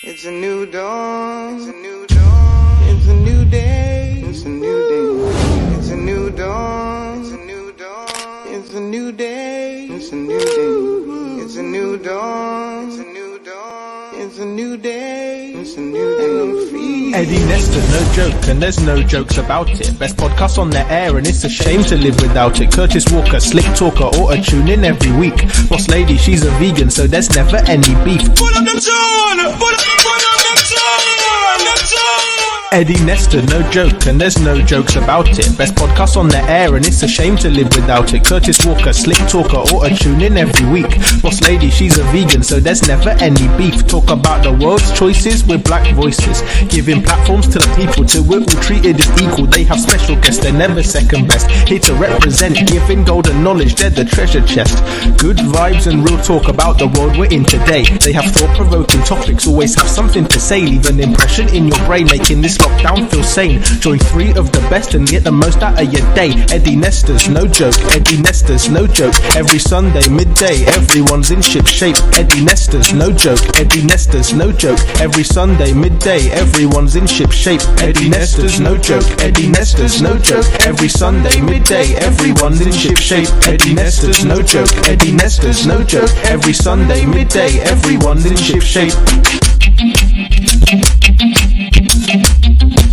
It's a new dawn. It's a new dawn. It's a new day. It's a new day. It's a new dawn. It's a new dawn. It's a new day. It's a new day. It's a new dawn. It's a new dawn. It's a new day. It's a new day. I'm free. Eddie Nestor, no joke, and there's no jokes about it. Best podcast on the air, and it's a shame to live without it. Curtis Walker, slick talker, auto-tune in every week. Boss lady, she's a vegan, so there's never any beef. Pull up them tune! Pull up them tune! Eddie Nestor, no joke, and there's no jokes about it. Best podcast on the air, and it's a shame to live without it. Curtis Walker, slick talker, auto-tune in every week. Boss lady, she's a vegan, so there's never any beef. Talk about the world's choices with black voices, giving platforms to the people till we're all treated as equal. They have special guests, they're never second best. Here to represent, giving golden knowledge, they're the treasure chest. Good vibes and real talk about the world we're in today. They have thought-provoking topics, always have something to say. Leave an impression in your brain, making this lockdown feel sane. Join three of the best and get the most out of your day. Eddie Nestor's no joke, Eddie Nestor's no joke. Every Sunday midday, everyone's in ship shape. Eddie Nestor's no joke, Eddie Nestor's no joke. Every Sunday midday, everyone's in ship shape. Eddie Nestor's no joke, Eddie Nestor's no joke. Every Sunday midday, everyone's in ship shape. Eddie Nestor's no joke, Eddie Nestor's no joke. Every Sunday midday, everyone's in ship shape.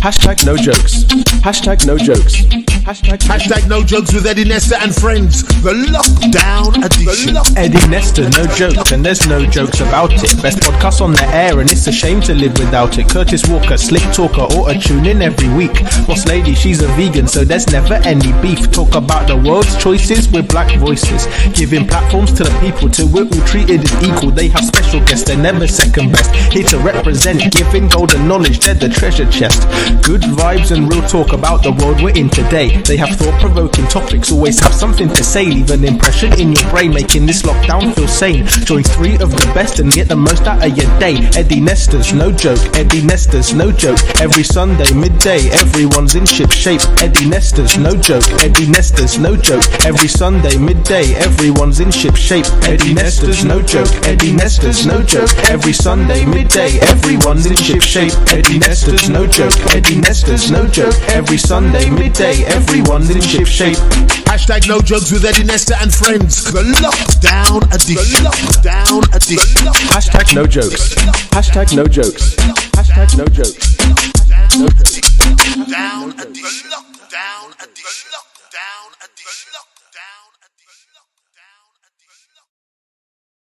Hashtag no jokes. Hashtag no jokes. Hashtag no jokes with Eddie Nestor and friends. The lockdown edition. Eddie Nestor, no joke, and there's no jokes about it. Best podcast on the air, and it's a shame to live without it. Curtis Walker, slick talker, auto-tune in every week. Boss lady, she's a vegan, so there's never any beef. Talk about the world's choices with black voices, giving platforms to the people till we're all treated as equal. They have special guests, they're never second best. Here to represent, giving golden knowledge, they're the treasure chest. Good vibes and real talk about the world we're in today. They have thought-provoking topics, always have something to say. Leave an impression in your brain, making this lockdown feel sane. Join three of the best and get the most out of your day. Eddie Nestor's no joke, Eddie Nestor's no joke. Every Sunday midday, everyone's in ship shape. Eddie Nestor's no joke, Eddie Nestor's no joke. Every Sunday midday, everyone's in ship shape. Eddie Nestor's no joke, Eddie Nestor's no joke. Every Sunday midday, everyone's in ship shape. Eddie Nestor's no joke, Eddie Nestor's no joke. Every Sunday midday, everyone's in ship shape. Hashtag no jokes with Eddie Nestor and friends. The lockdown edition. The lockdown edition. Hashtag no jokes. Hashtag no jokes. Hashtag no jokes. No jokes. Lockdown edition. Lockdown edition. Lockdown edition. Lockdown edition.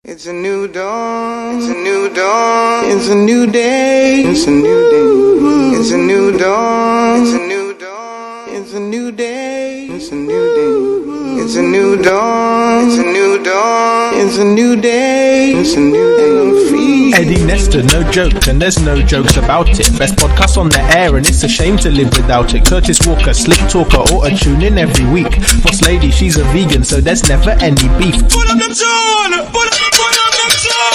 It's a new dawn. It's a new dawn. It's a new day. It's a new day. It's a new dawn. It's a new dawn. It's a new day. It's a new day. It's a new dawn. It's a new dawn. It's a new day. It's a new day. I'm free. Eddie Nestor, no joke, and there's no jokes about it. Best podcast on the air, and it's a shame to live without it. Curtis Walker, slick talker, auto-tune in every week. Boss lady, she's a vegan, so there's never any beef. Pull up them tune! Pull up them tune!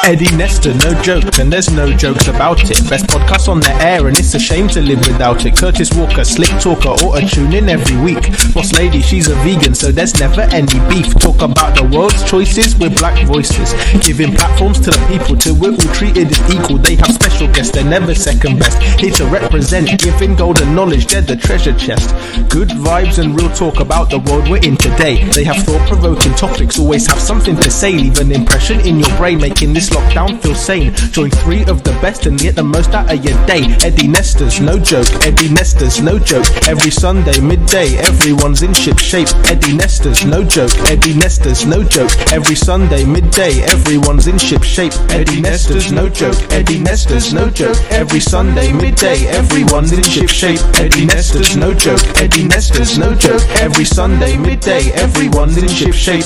Eddie Nestor, no joke, and there's no jokes about it. Best podcast on the air, and it's a shame to live without it. Curtis Walker, slick talker, auto-tune in every week. Boss lady, she's a vegan, so there's never any beef. Talk about the world's choices with black voices, giving platforms to the people till we're all treated as equal. They have special guests, they're never second best. Here to represent, giving golden knowledge, they're the treasure chest. Good vibes and real talk about the world we're in today. They have thought-provoking topics, always have something to say. Leave an impression in your brain, making this lockdown feel sane. Join three of the best and get the most out of your day. Eddie Nestor's no joke, Eddie Nestor's no joke. Every Sunday midday, everyone's in ship shape. Eddie Nestor's no joke, Eddie Nestor's no joke. Every Sunday midday, everyone's in ship shape. Eddie Nestor's no joke, Eddie Nestor's no joke. Every Sunday midday, everyone's in ship shape. Eddie Nestor's no joke, Eddie Nestor's no joke. Every Sunday midday, everyone's in ship shape.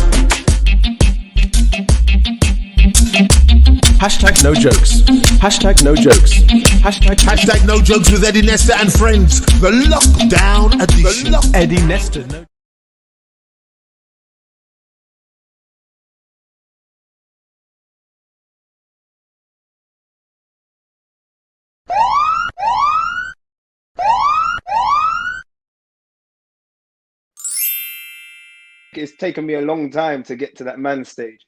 Hashtag no jokes. Hashtag no jokes. Hashtag no jokes with Eddie Nestor and friends. The lockdown edition. Eddie Nestor, no. It's taken me a long time to get to that man stage.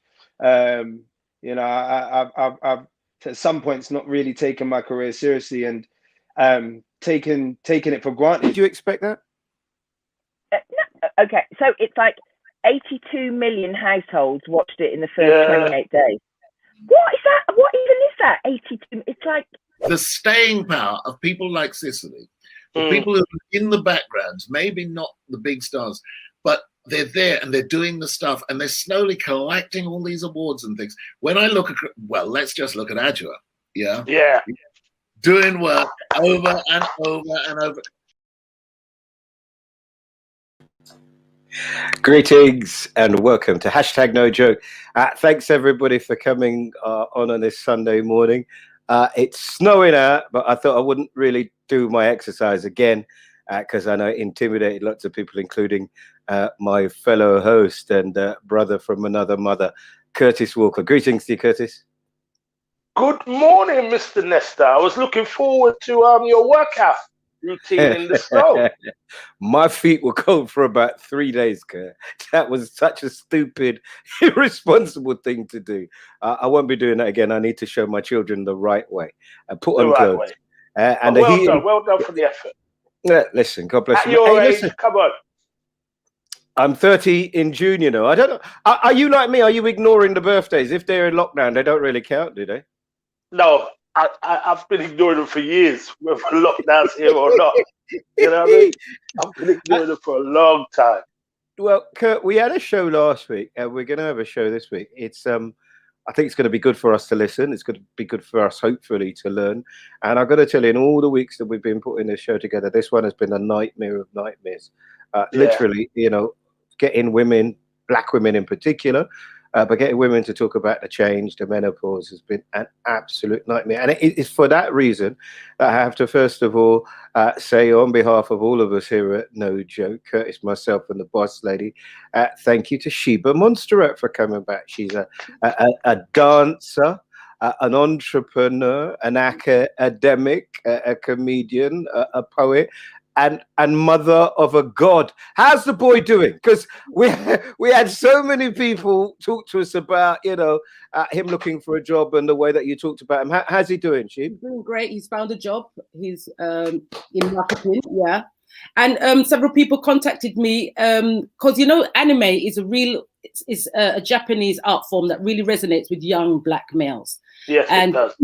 You know, I've at some points not really taken my career seriously and taken it for granted. Did you expect that? No, okay, so it's like 82 million households watched it in the first 28 days. What is that? What even is that? 82? It's like the staying power of people like Cicely, the people who are in the background, maybe not the big stars, but they're there and they're doing the stuff and they're slowly collecting all these awards and things. When I look at, well, let's just look at Adjua, yeah, doing work over and over and over. Greetings and welcome to Hashtag No Joke. Thanks everybody for coming on this Sunday morning. It's snowing out, but I thought I wouldn't really do my exercise again because I know it intimidated lots of people, including my fellow host and brother from another mother, Curtis Walker. Greetings to you, Curtis. Good morning, Mr. Nesta. I was looking forward to your workout routine in the snow. My feet were cold for about 3 days, Kurt. That was such a stupid, irresponsible thing to do. I won't be doing that again. I need to show my children the right way. Put on clothes. And well done for the effort. Listen, God bless you. At your age, listen, come on. I'm 30 in June, you know. I don't know. Are you like me? Are you ignoring the birthdays? If they're in lockdown, they don't really count, do they? No, I've been ignoring them for years, whether lockdown's here or not. You know what I mean? I've been ignoring them for a long time. Well, Kurt, we had a show last week, and we're going to have a show this week. It's I think it's going to be good for us to listen. It's going to be good for us, hopefully, to learn. And I've got to tell you, in all the weeks that we've been putting this show together, this one has been a nightmare of nightmares. Literally, you know, getting women, black women in particular, but getting women to talk about the change, the menopause, has been an absolute nightmare. And it's for that reason that I have to, first of all, say on behalf of all of us here at No Joke, Curtis, myself, and the boss lady, thank you to Sheba Monsterette for coming back. She's a dancer, an entrepreneur, an academic, a comedian, a poet, and mother of a god. How's the boy doing? Because we had so many people talk to us about, you know, him looking for a job and the way that you talked about him. How's he doing, Sheep? He's doing great. He's found a job. He's in marketing, yeah. And several people contacted me because, you know, anime is a Japanese art form that really resonates with young black males. Yes, and it does.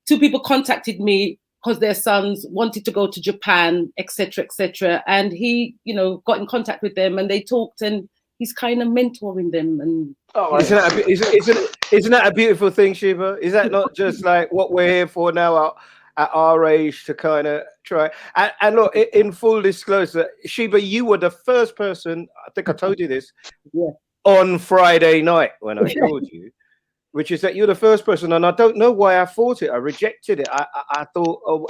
Two people contacted me because their sons wanted to go to Japan, etc., and he, you know, got in contact with them and they talked, and he's kind of mentoring them. And isn't that a beautiful thing, Sheba? Is that not just like what we're here for now at our age, to kind of try? And look, in full disclosure, Sheba, you were the first person, I think I told you this, on Friday night when I called you, which is that you're the first person, and I don't know why I fought it. I rejected it. I thought, oh,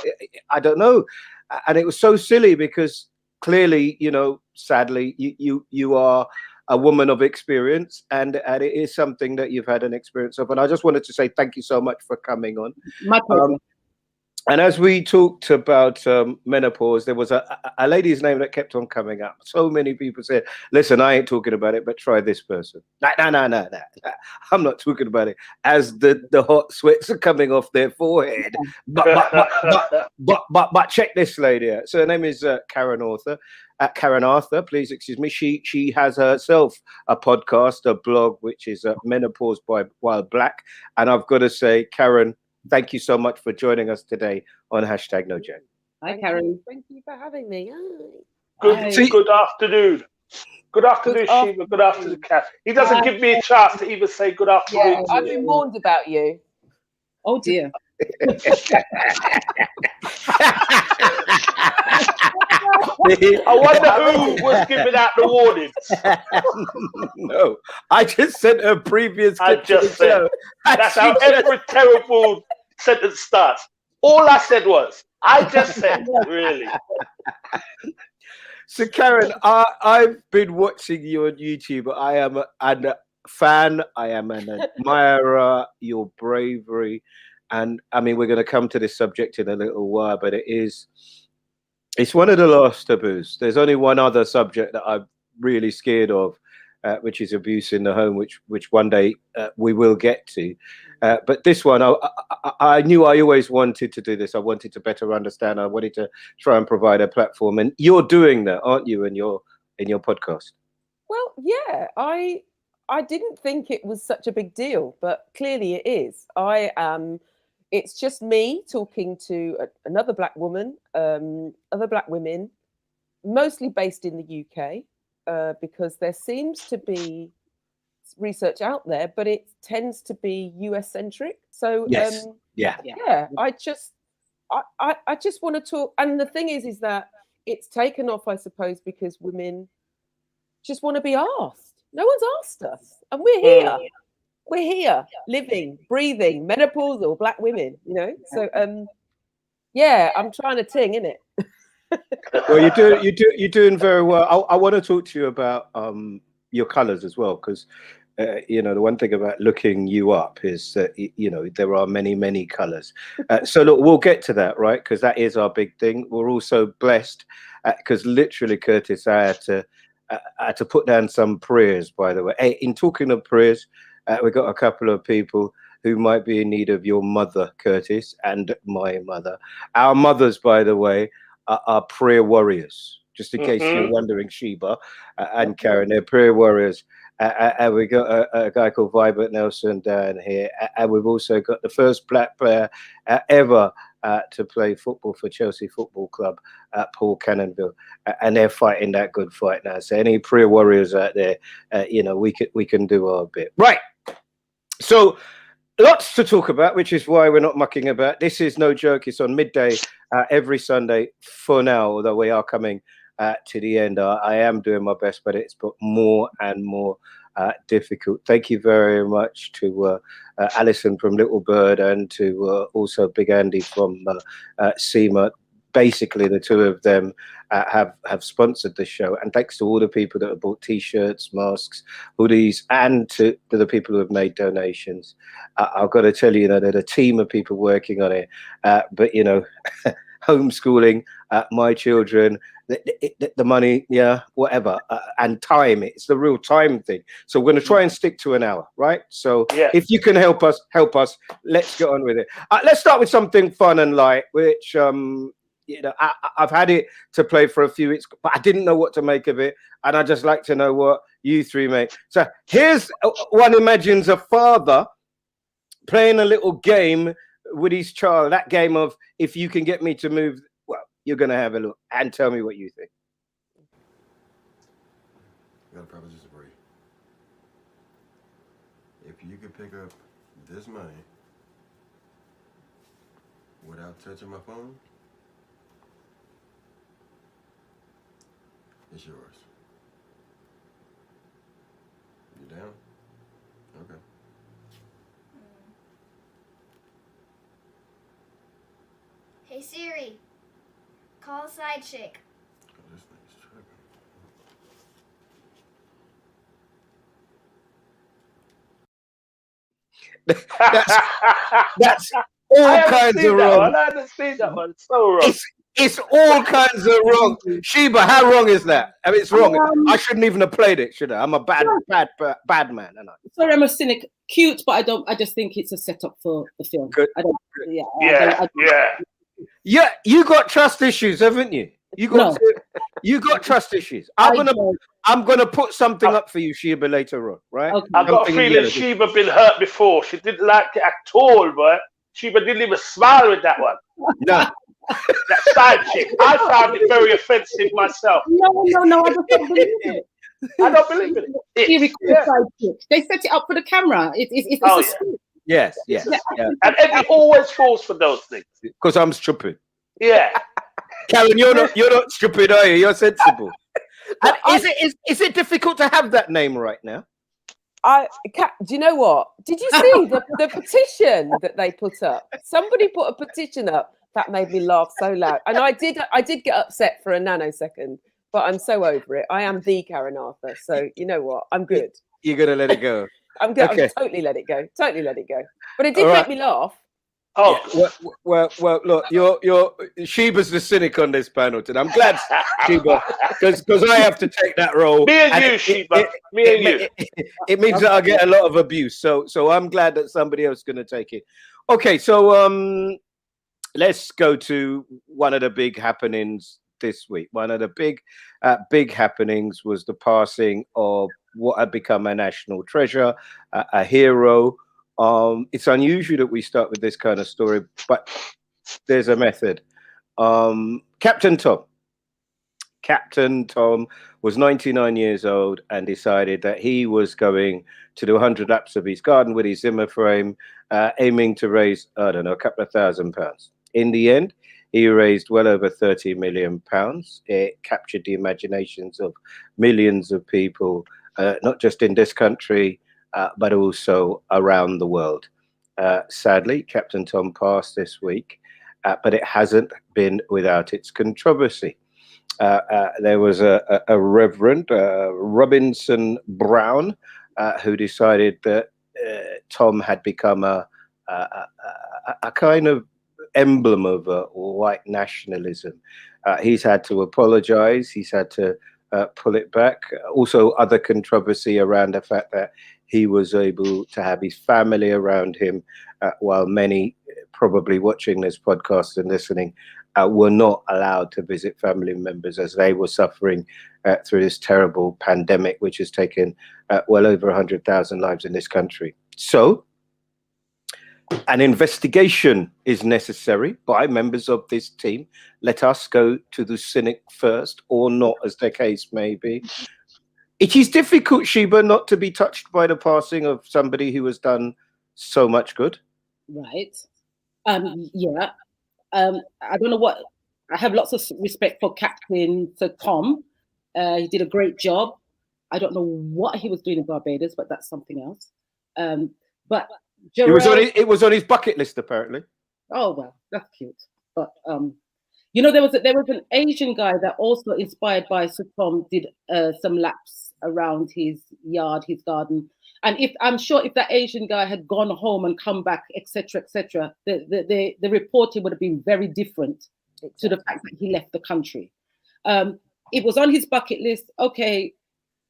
I don't know. And it was so silly because clearly, you know, sadly, you are a woman of experience, and it is something that you've had an experience of. And I just wanted to say thank you so much for coming on. My pleasure. And as we talked about menopause, there was a lady's name that kept on coming up. So many people said, listen, I ain't talking about it, but try this person. No. I'm not talking about it. As the hot sweats are coming off their forehead. But check this lady out. So her name is Karen Arthur, please excuse me. She has herself a podcast, a blog, which is Menopause While Black. And I've got to say, Karen, thank you so much for joining us today on Hashtag No Joke. Hi, Karen. Thank you for having me. Good afternoon. Good afternoon, Sheba. Good afternoon, Kath. He doesn't give me a chance to even say good afternoon. Yeah, I've been warned about you. Oh, dear. I wonder who was giving out the warnings. No, I just sent a previous. I just said. That's how every terrible sentence starts. All I said was, I just said, really. So, Karen, I've been watching you on YouTube. I am a fan. I am an admirer. Your bravery. And I mean, we're going to come to this subject in a little while, but it's one of the last taboos. There's only one other subject that I'm really scared of, which is abuse in the home, which one day we will get to. But this one, I knew I always wanted to do this. I wanted to better understand. I wanted to try and provide a platform, and you're doing that, aren't you? In your podcast. Well, yeah, I didn't think it was such a big deal, but clearly it is. It's just me talking to another black woman, other black women, mostly based in the UK, because there seems to be research out there, but it tends to be US centric. So yes, yeah, I just want to talk. And the thing is that it's taken off, I suppose, because women just want to be asked. No one's asked us, and we're here. We're here, living, breathing, menopausal black women. You know, so yeah, I'm trying to ting, innit? Well, you're doing very well. I want to talk to you about your colours as well, because you know, the one thing about looking you up is that you know there are many colours. So look, we'll get to that, right? Because that is our big thing. We're also blessed because literally, Curtis, I had to put down some prayers. By the way, hey, in talking of prayers, we got a couple of people who might be in need of your mother, Curtis, and my mother. Our mothers, by the way, are prayer warriors. Just in case you're wondering, Sheba and Karen, they're prayer warriors. And we got a guy called Vibert Nelson down here, and we've also got the first black player ever to play football for Chelsea Football Club, Paul Cannonville, and they're fighting that good fight now. So any prayer warriors out there, you know, we can do our bit, right? So lots to talk about, which is why we're not mucking about. This is No Joke. It's on midday every Sunday for now, although we are coming to the end. I am doing my best, but it's got more and more difficult. Thank you very much to Alison from Little Bird and to also Big Andy from SEMA. Basically, the two of them have sponsored the show, and thanks to all the people that have bought T-shirts, masks, hoodies, and to the people who have made donations. I've got to tell you, there's a team of people working on it. But you know, homeschooling my children, the money, yeah, whatever, and time. It's the real time thing. So we're going to try and stick to an hour, right? So if you can help us. Let's get on with it. Let's start with something fun and light, which you know, I've had it to play for a few weeks, but I didn't know what to make of it, and I just like to know what you three make. So here's one imagines a father playing a little game with his child. That game of, if you can get me to move, well, you're gonna have a look and tell me what you think. I got a proposition for you. If you could pick up this money without touching my phone, it's yours. You down? Okay. Hey Siri, call Side Chick. Oh, this thing's tripping. That's all kinds of wrong. I haven't seen that one. It's so wrong. It's all kinds of wrong. Sheba, how wrong is that? I mean, it's wrong. I shouldn't even have played it, should I? I'm a bad man, and sorry, I'm a cynic. Cute, but I just think it's a setup for the film. Good. I don't. Yeah. You got trust issues, haven't you? You got trust issues. I'm gonna put something up for you, Sheba, later on, right? Okay. I got a feeling Sheba been hurt before. She didn't like it at all, but Sheba didn't even smile with that one. No. That side chick. I found it very offensive myself. No, I just don't believe it. I don't believe it. Side chick. They set it up for the camera. It's a script. Yes. And Eddie always falls for those things. Because I'm stupid. Yeah. Karen, you're not stupid, are you? You're sensible. And is it difficult to have that name right now? Do you know what? Did you see the petition that they put up? Somebody put a petition up that made me laugh so loud, and I did get upset for a nanosecond, but I'm so over it. I am the Karen Arthur, so you know what? I'm good. You're gonna let it go. I'm good. Okay. I'm totally let it go. But it did make me laugh. Oh, Yeah, well, look, you're Sheba's the cynic on this panel today. I'm glad, Sheba, because I have to take that role. me and you, Sheba. Me and you. It means that I get a lot of abuse. So I'm glad that somebody else is going to take it. Okay, so let's go to one of the big happenings this week. One of the big happenings was the passing of what had become a national treasure, a hero. It's unusual that we start with this kind of story, but there's a method. Captain Tom was 99 years old and decided that he was going to do 100 laps of his garden with his Zimmer frame, aiming to raise, I don't know, a couple of £1,000. In the end, he raised well over £30 million. It captured the imaginations of millions of people, not just in this country, but also around the world. Sadly, Captain Tom passed this week, but it hasn't been without its controversy. There was a Reverend Robinson Brown who decided that Tom had become a kind of emblem of white nationalism. He's had to apologize. He's had to pull it back. Also, other controversy around the fact that he was able to have his family around him, while many probably watching this podcast and listening were not allowed to visit family members as they were suffering through this terrible pandemic, which has taken well over 100,000 lives in this country. So an investigation is necessary by members of this team. Let us go to the cynic first, or not, as the case may be. It is difficult, Sheba, not to be touched by the passing of somebody who has done so much good. Right. Yeah. I don't know what. I have lots of respect for Captain Sir Tom. He did a great job. I don't know what he was doing in Barbados, but that's something else. But Jarrell, it was on his bucket list, apparently. Oh well, that's cute. But you know, there was an Asian guy that also, inspired by Sir Tom, did some laps around his yard, his garden. And I'm sure if that Asian guy had gone home and come back, etc., the reporting would have been very different to the fact that he left the country. It was on his bucket list. Okay,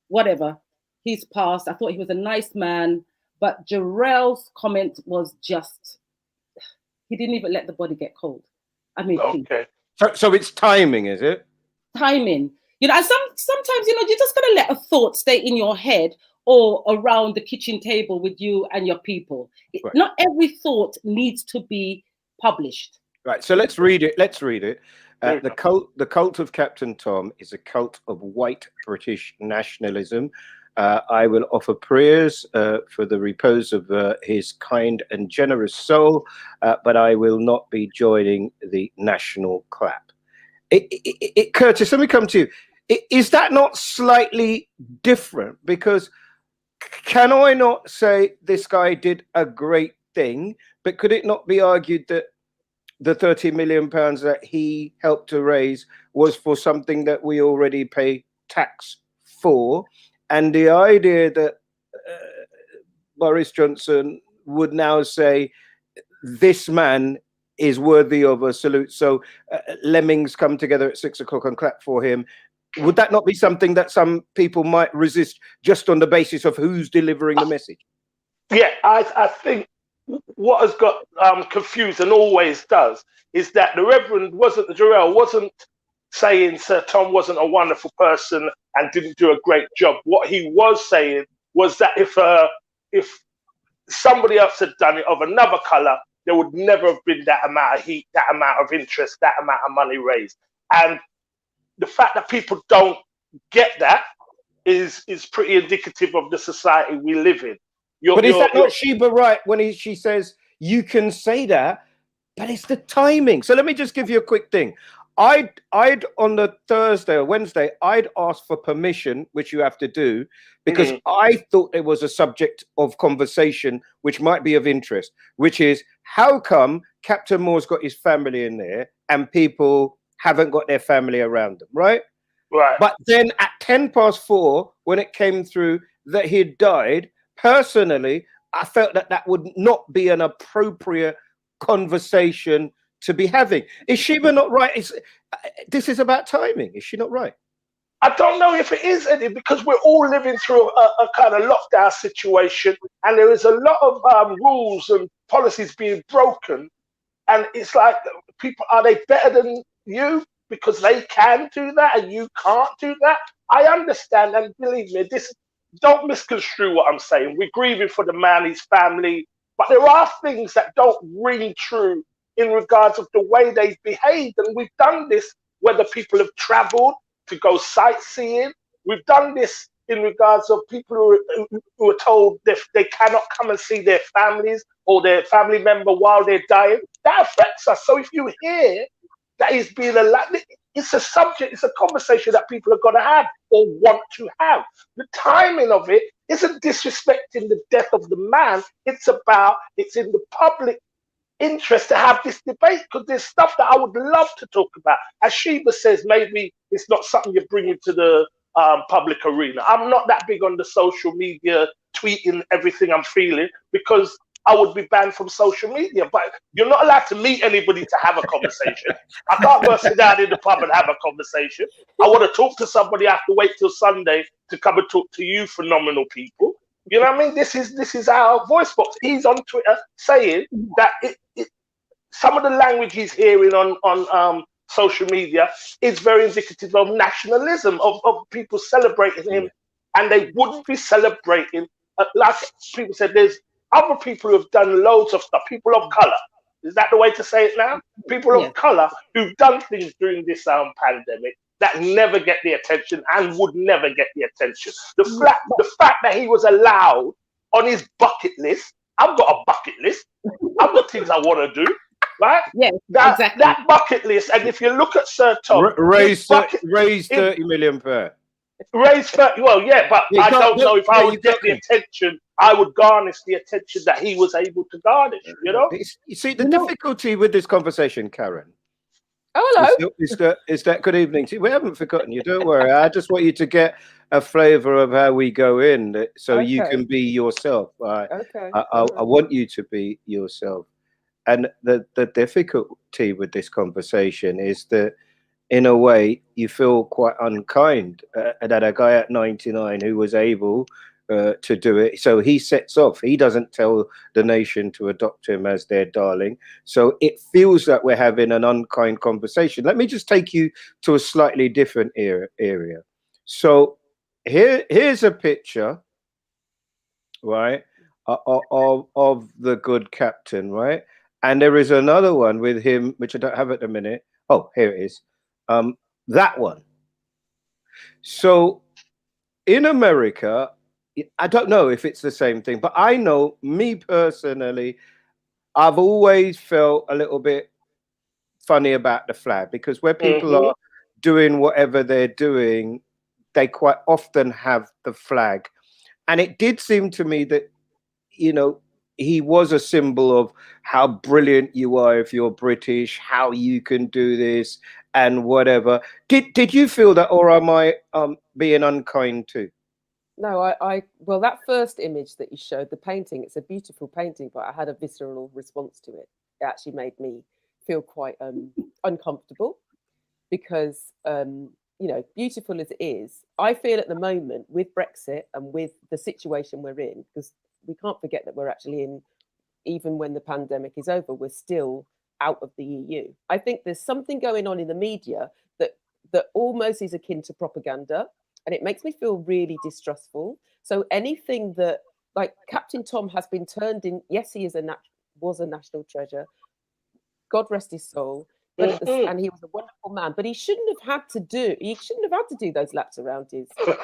whatever. He's passed. I thought he was a nice man, but Jarrell's comment was just, he didn't even let the body get cold. I mean, okay. So it's timing, is it? Timing. You know, and sometimes, you know, you just gotta let a thought stay in your head or around the kitchen table with you and your people. Right. Not every thought needs to be published. Right. So let's read it. The cult of Captain Tom is a cult of white British nationalism. I will offer prayers for the repose of his kind and generous soul, but I will not be joining the national clap. Curtis, let me come to you. Is that not slightly different? Because can I not say this guy did a great thing, but could it not be argued that the £30 million that he helped to raise was for something that we already pay tax for? And the idea that Boris Johnson would now say this man is worthy of a salute, so lemmings come together at 6 o'clock and clap for him. Would that not be something that some people might resist just on the basis of who's delivering the message? Yeah, I think what has got confused, and always does, is that the Reverend Jarrell wasn't saying Sir Tom wasn't a wonderful person and didn't do a great job. What he was saying was that if somebody else had done it of another colour, there would never have been that amount of heat, that amount of interest, that amount of money raised. And the fact that people don't get that is pretty indicative of the society we live in. But is that not Sheba right when she says you can say that, but it's the timing? So let me just give you a quick thing. I'd on the Thursday or Wednesday, I'd asked for permission, which you have to do, because I thought there was a subject of conversation which might be of interest, which is how come Captain Moore's got his family in there and people haven't got their family around them, right? Right. But then at 4:10, when it came through that he had died, personally, I felt that would not be an appropriate conversation to be having. Is Sheba not right? This is about timing. Is she not right? I don't know if it is, Eddie, because we're all living through a kind of lockdown situation, and there is a lot of rules and policies being broken. And it's like, people, are they better than you because they can do that and you can't do that? I understand, and believe me, don't misconstrue what I'm saying. We're grieving for the man, his family, but there are things that don't ring true in regards of the way they've behaved. And we've done this whether people have traveled to go sightseeing. We've done this in regards of people who are told they cannot come and see their families or their family member while they're dying. That affects us. So if you hear that is being allowed, it's a subject, it's a conversation that people are going to have or want to have. The timing of it isn't disrespecting the death of the man. It's in the public interest to have this debate, because there's stuff that I would love to talk about. As Sheba says, maybe it's not something you're bringing to the public arena. I'm not that big on the social media tweeting everything I'm feeling, because I would be banned from social media. But you're not allowed to meet anybody to have a conversation. I can't go sit down in the pub and have a conversation. I want to talk to somebody. I have to wait till Sunday to come and talk to you phenomenal people. You know what I mean? This is our voice box. He's on Twitter saying that some of the language he's hearing on social media is very indicative of nationalism, of people celebrating him, and they wouldn't be celebrating. Like people said, there's other people who have done loads of stuff. People of color. Is that the way to say it now? People of color who've done things during this pandemic that never get the attention and would never get the attention. The fact that he was allowed on his bucket list. I've got a bucket list. I've got things I want to do. Right? Yeah, exactly. That bucket list, and if you look at Sir Tom, raise 30 million per. Raise 30, well, yeah, but I don't know if I would get the attention. I would garnish the attention that he was able to garnish. You know. You see the difficulty with this conversation, Karen. Oh, hello. Is that good evening? See, we haven't forgotten you. Don't worry. I just want you to get a flavour of how we go in, so you can be yourself. I want you to be yourself. And the difficulty with this conversation is that, in a way, you feel quite unkind that a guy at 99 who was able to do it. So he sets off. He doesn't tell the nation to adopt him as their darling. So it feels like we're having an unkind conversation. Let me just take you to a slightly different area. So here's a picture, right, of the good captain, right? And there is another one with him, which I don't have at the minute. Oh, here it is. That one. So in America, I don't know if it's the same thing, but I know, me personally, I've always felt a little bit funny about the flag, because where people are doing whatever they're doing, they quite often have the flag. And it did seem to me that, you know, he was a symbol of how brilliant you are if you're British, how you can do this and whatever. Did you feel that, or am I being unkind too? No, well, that first image that you showed, the painting, it's a beautiful painting, but I had a visceral response to it. It actually made me feel quite uncomfortable, because, you know, beautiful as it is, I feel at the moment with Brexit and with the situation we're in, because we can't forget that we're actually in, even when the pandemic is over, we're still out of the EU. I think there's something going on in the media that almost is akin to propaganda, and it makes me feel really distrustful. So anything that, like, Captain Tom has been turned in, yes, he was a national treasure, God rest his soul, but and he was a wonderful man, but he shouldn't have had to do those laps around his garden.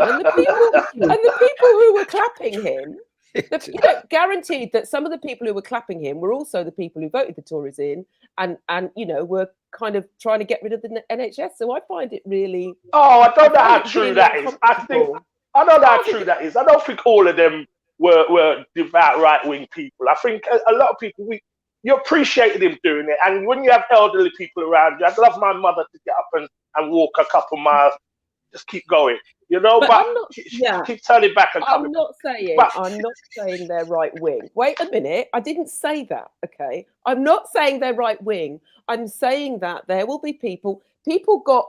And the people who were clapping him, you know, guaranteed that some of the people who were clapping him were also the people who voted the Tories in, and you know, were kind of trying to get rid of the NHS. So I find it really. Oh, I don't know how true that is. I don't know how true that is. I don't think all of them were devout right-wing people. I think a lot of people, you appreciated him doing it. And when you have elderly people around you, I'd love my mother to get up and walk a couple miles, just keep going. You know, But but I'm not. she Yeah, keep turning back and I'm coming. not saying. But I'm not saying they're right wing. Wait a minute. I didn't say that. Okay. I'm not saying they're right wing. I'm saying that there will be people. People got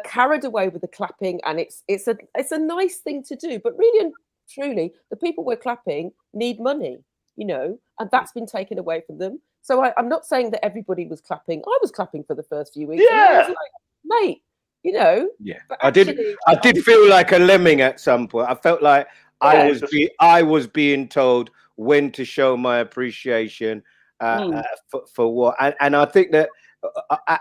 carried away with the clapping, and it's a nice thing to do. But really and truly, the people we're clapping need money. You know, and that's been taken away from them. So I'm not saying that everybody was clapping. I was clapping for the first few weeks, and I was yeah, like, mate, you know. Yeah, But I did. actually, I did feel like a lemming at some point. I felt like yeah, I was being told when to show my appreciation for what, and I think that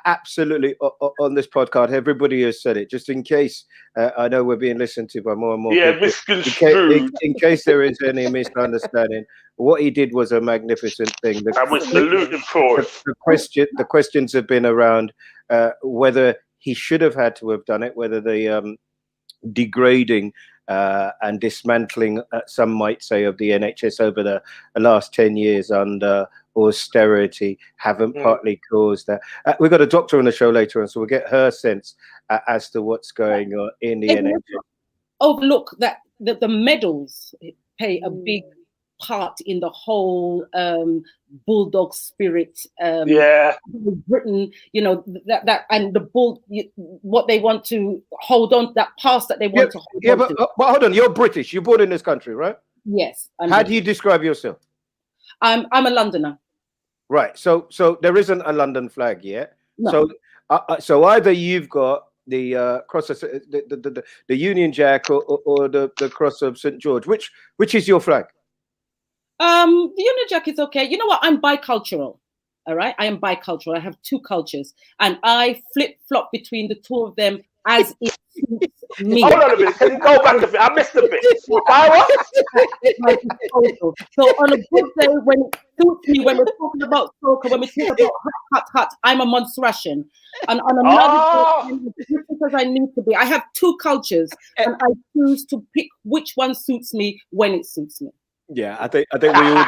absolutely on this podcast, everybody has said it. Just in case, I know we're being listened to by more and more yeah, people. misconstrued. In case there is any misunderstanding, what he did was a magnificent thing. And we're saluting for it. The questions have been around whether he should have had to have done it, whether the degrading and dismantling, some might say, of the NHS over the last 10 years under austerity haven't partly caused that. We've got a doctor on the show later on, so we'll get her sense as to what's going on in the NHS. Overlook that the medals play a big part in the whole bulldog spirit. Britain, you know, that and the bull, what they want to hold on, that past that they want to hold on to. But hold on, you're British. You're born in this country, right? Yes. How do you describe yourself? I'm a Londoner. Right. So there isn't a London flag yet. No. So either you've got the cross of the Union Jack or the cross of St. George. Which is your flag? The Union Jack is okay. You know what? I'm bicultural. All right. I am bicultural. I have two cultures, and I flip-flop between the two of them as it suits me. Hold on a minute. Can you go back a bit? I missed a bit. So on a good day, when it suits me, when we're talking about soca, when we talk about hot, I'm a Montserratian. And on another day, because I need to be. I have two cultures, and I choose to pick which one suits me when it suits me. Yeah, I think we all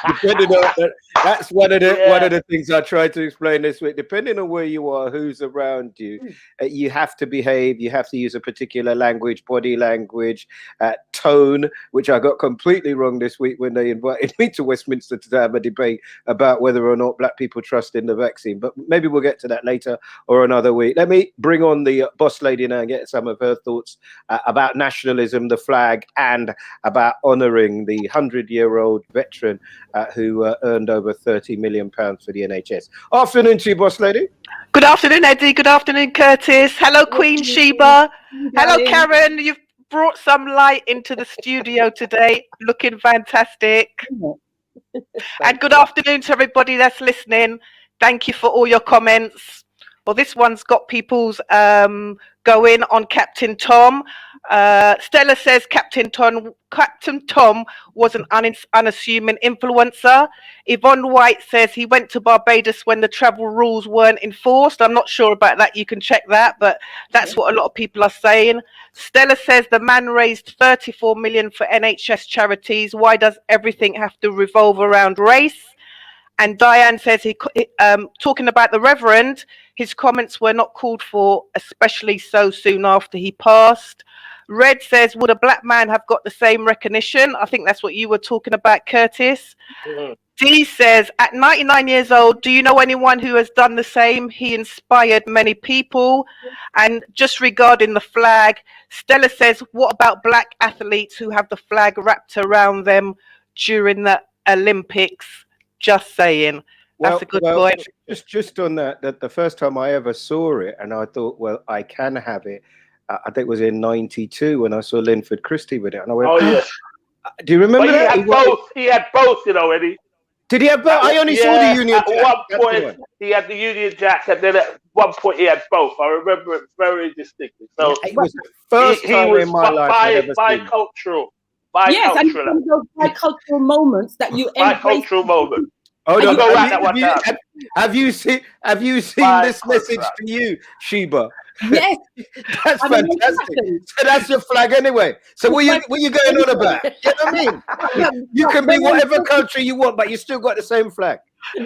depending on that's one of the things I tried to explain this week. Depending on where you are, who's around you, you have to behave. You have to use a particular language, body language, tone, which I got completely wrong this week when they invited me to Westminster to have a debate about whether or not black people trust in the vaccine. But maybe we'll get to that later or another week. Let me bring on the boss lady now and get some of her thoughts about nationalism, the flag, and about honouring the 100-year-old veteran who earned over £30 million for the NHS. Afternoon to you, boss lady. Good afternoon, Eddie. Good afternoon, Curtis. Hello, Queen Sheba. Hello, Karen. You've brought some light into the studio today. Looking fantastic. And good afternoon to everybody that's listening. Thank you for all your comments. Well, this one's got people's going on Captain Tom. Stella says Captain Tom was an unassuming influencer. Yvonne White says he went to Barbados when the travel rules weren't enforced. I'm not sure about that. You can check that, but that's what a lot of people are saying. Stella says the man raised 34 million for NHS charities. Why does everything have to revolve around race? And Diane says talking about the Reverend, his comments were not called for, especially so soon after he passed. Red says, would a black man have got the same recognition? I think that's what you were talking about, Curtis. Dee says, at 99 years old, do you know anyone who has done the same? He inspired many people. And just regarding the flag, Stella says, what about black athletes who have the flag wrapped around them during the Olympics? Just saying. That's a good point. Just on that the first time I ever saw it, and I thought, well, I can have it. I think it was in '92 when I saw Linford Christie with it, and I went, "Oh yes." Do you remember that? He had both, you know, Eddie. Did he have both? I only saw the Union Jack. At one point, he had the Union Jack, and then at one point he had both. I remember it very distinctly. So it was the first time in my life I'd ever seen it. Bicultural. Yes, and those bicultural moments that you bicultural moments. Hold on. Have you seen this message to you, Sheba? Yes. That's fantastic. So that's your flag anyway. So what you going on about? You know what I mean? You can be whatever country you want, but you still got the same flag.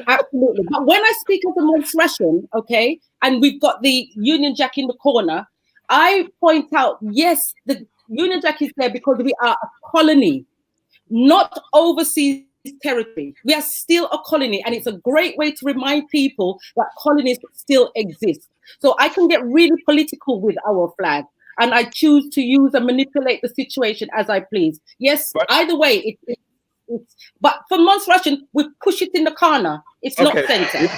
Absolutely. But when I speak of the Montserratian, okay, and we've got the Union Jack in the corner, I point out, yes, the Union Jack is there because we are a colony, not overseas territory. We are still a colony, and it's a great way to remind people that colonies still exist. So I can get really political with our flag, and I choose to use and manipulate the situation as I please. Yes, either way, it's, but for most Russian, we push it in the corner. It's not centre.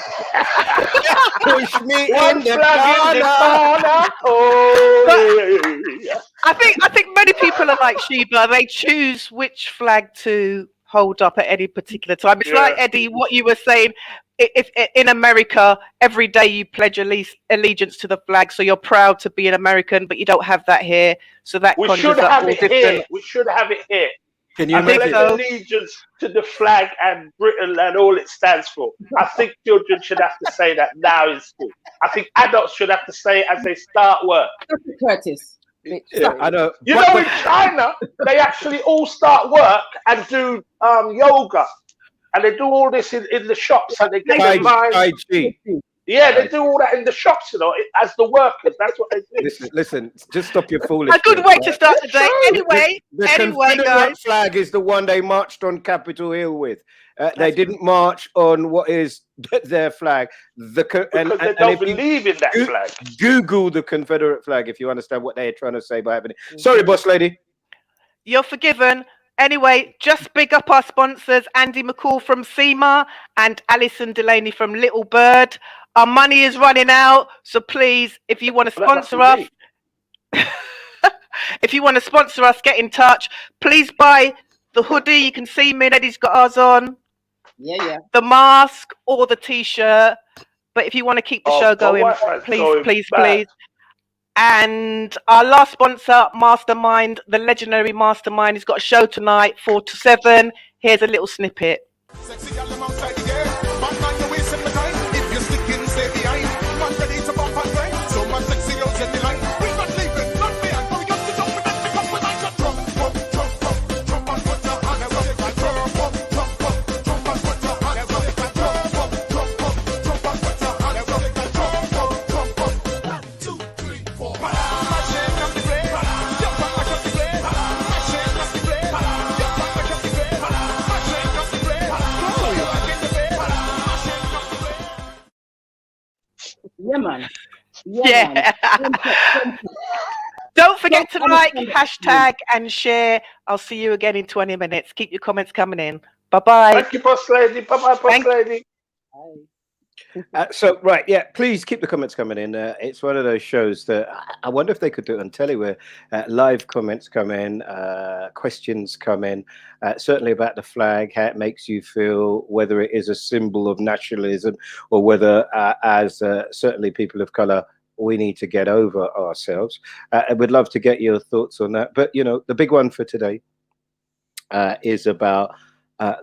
Push me One in the flag in the corner. corner. Oh, yeah. I think many people are like Sheba. They choose which flag to hold up at any particular time. It's like, Eddie, what you were saying. If in America, every day you pledge allegiance to the flag, so you're proud to be an American, but you don't have that here. So that We conjures should up have all it different. here. We should have it here. Can you I make pledge it? allegiance to the flag and Britain and all it stands for. I think children should have to say that now in school. I think adults should have to say it as they start work. Curtis. Yeah, I know. You know, in China, they actually all start work and do yoga. And they do all this in the shops and they get their mind. Tai Chi. Yeah, they do all that in the shops, you know, as the workers. That's what they do. Listen, just stop your foolishness. A good way to start the day. Anyway, the Confederate guys. Flag is the one they marched on Capitol Hill with. They didn't march on what is their flag. Because they don't believe in that flag. Google the Confederate flag if you understand what they're trying to say by having it. Sorry, boss lady. You're forgiven. Anyway, just big up our sponsors, Andy McCall from SEMA and Alison Delaney from Little Bird. Our money is running out, so please, if you want to sponsor us, get in touch. Please buy the hoodie. You can see me and Eddie's got ours on. Yeah. The mask or the t-shirt. But if you want to keep the show going, please. And our last sponsor, Mastermind, the legendary Mastermind, has got a show tonight, 4 to 7. Here's a little snippet. Yeah, man. Yeah. Don't forget to like, hashtag, and share. I'll see you again in 20 minutes. Keep your comments coming in. Bye-bye. Thank you, boss lady. Bye-bye, boss lady. So, right, yeah, please keep the comments coming in. It's one of those shows that I wonder if they could do it on telly where live comments come in, questions come in, certainly about the flag, how it makes you feel, whether it is a symbol of nationalism or whether, as certainly people of colour, we need to get over ourselves. I would love to get your thoughts on that. But, you know, the big one for today is about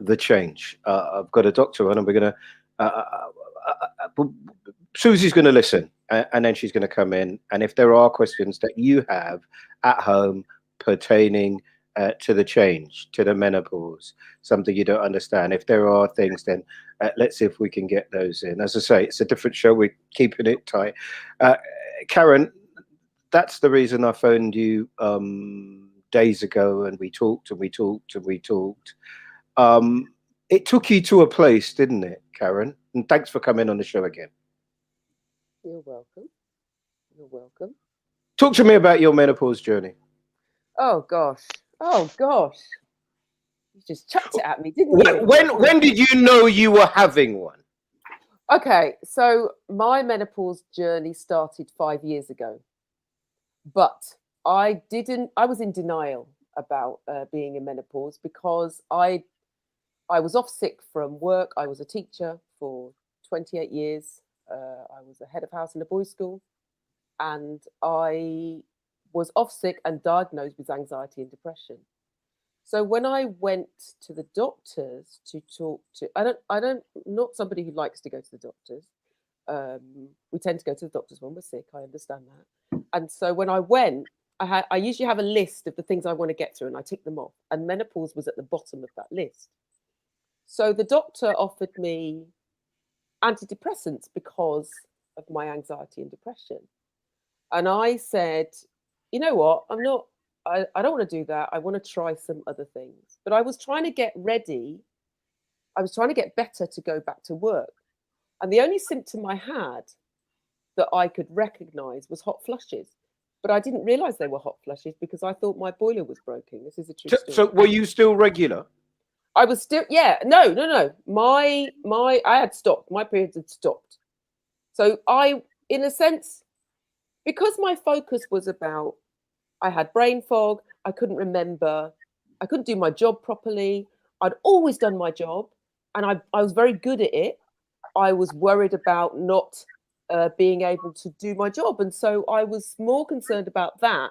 the change. I've got a doctor on and we're going to... Susie's going to listen and then she's going to come in. And if there are questions that you have at home pertaining to the change, to the menopause, something you don't understand, if there are things, then let's see if we can get those in. As I say, it's a different show. We're keeping it tight. Karen, that's the reason I phoned you days ago and we talked and we talked and we talked. It took you to a place, didn't it, Karen? And thanks for coming on the show again. You're welcome. You're welcome. Talk to me about your menopause journey. Oh gosh. You just chucked it at me, didn't you? When did you know you were having one? Okay, so my menopause journey started 5 years ago. But I was in denial about being in menopause because I was off sick from work. I was a teacher for 28 years. I was a head of house in a boys' school. And I was off sick and diagnosed with anxiety and depression. So when I went to the doctors to talk to, not somebody who likes to go to the doctors. We tend to go to the doctors when we're sick. I understand that. And so when I went, I usually have a list of the things I want to get through and I tick them off. And menopause was at the bottom of that list. So the doctor offered me antidepressants because of my anxiety and depression. And I said, you know what? I don't want to do that. I want to try some other things. But I was trying to get ready. I was trying to get better to go back to work. And the only symptom I had that I could recognize was hot flushes. But I didn't realize they were hot flushes because I thought my boiler was broken. This is a true story. So were you still regular? I was still, yeah, no. I had stopped. My periods had stopped. So in a sense, because my focus was about, I had brain fog, I couldn't remember, I couldn't do my job properly. I'd always done my job and I was very good at it. I was worried about not being able to do my job. And so I was more concerned about that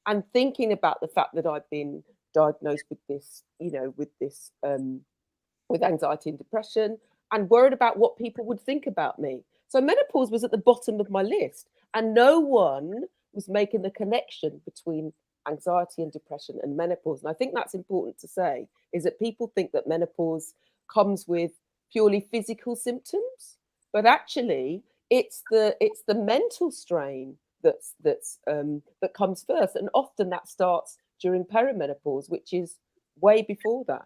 and thinking about the fact that I'd been diagnosed with this, with anxiety and depression, and worried about what people would think about me. So menopause was at the bottom of my list, and no one was making the connection between anxiety and depression and menopause. And I think that's important to say, is that people think that menopause comes with purely physical symptoms, but actually it's the mental strain that comes first, and often that starts during perimenopause, which is way before that.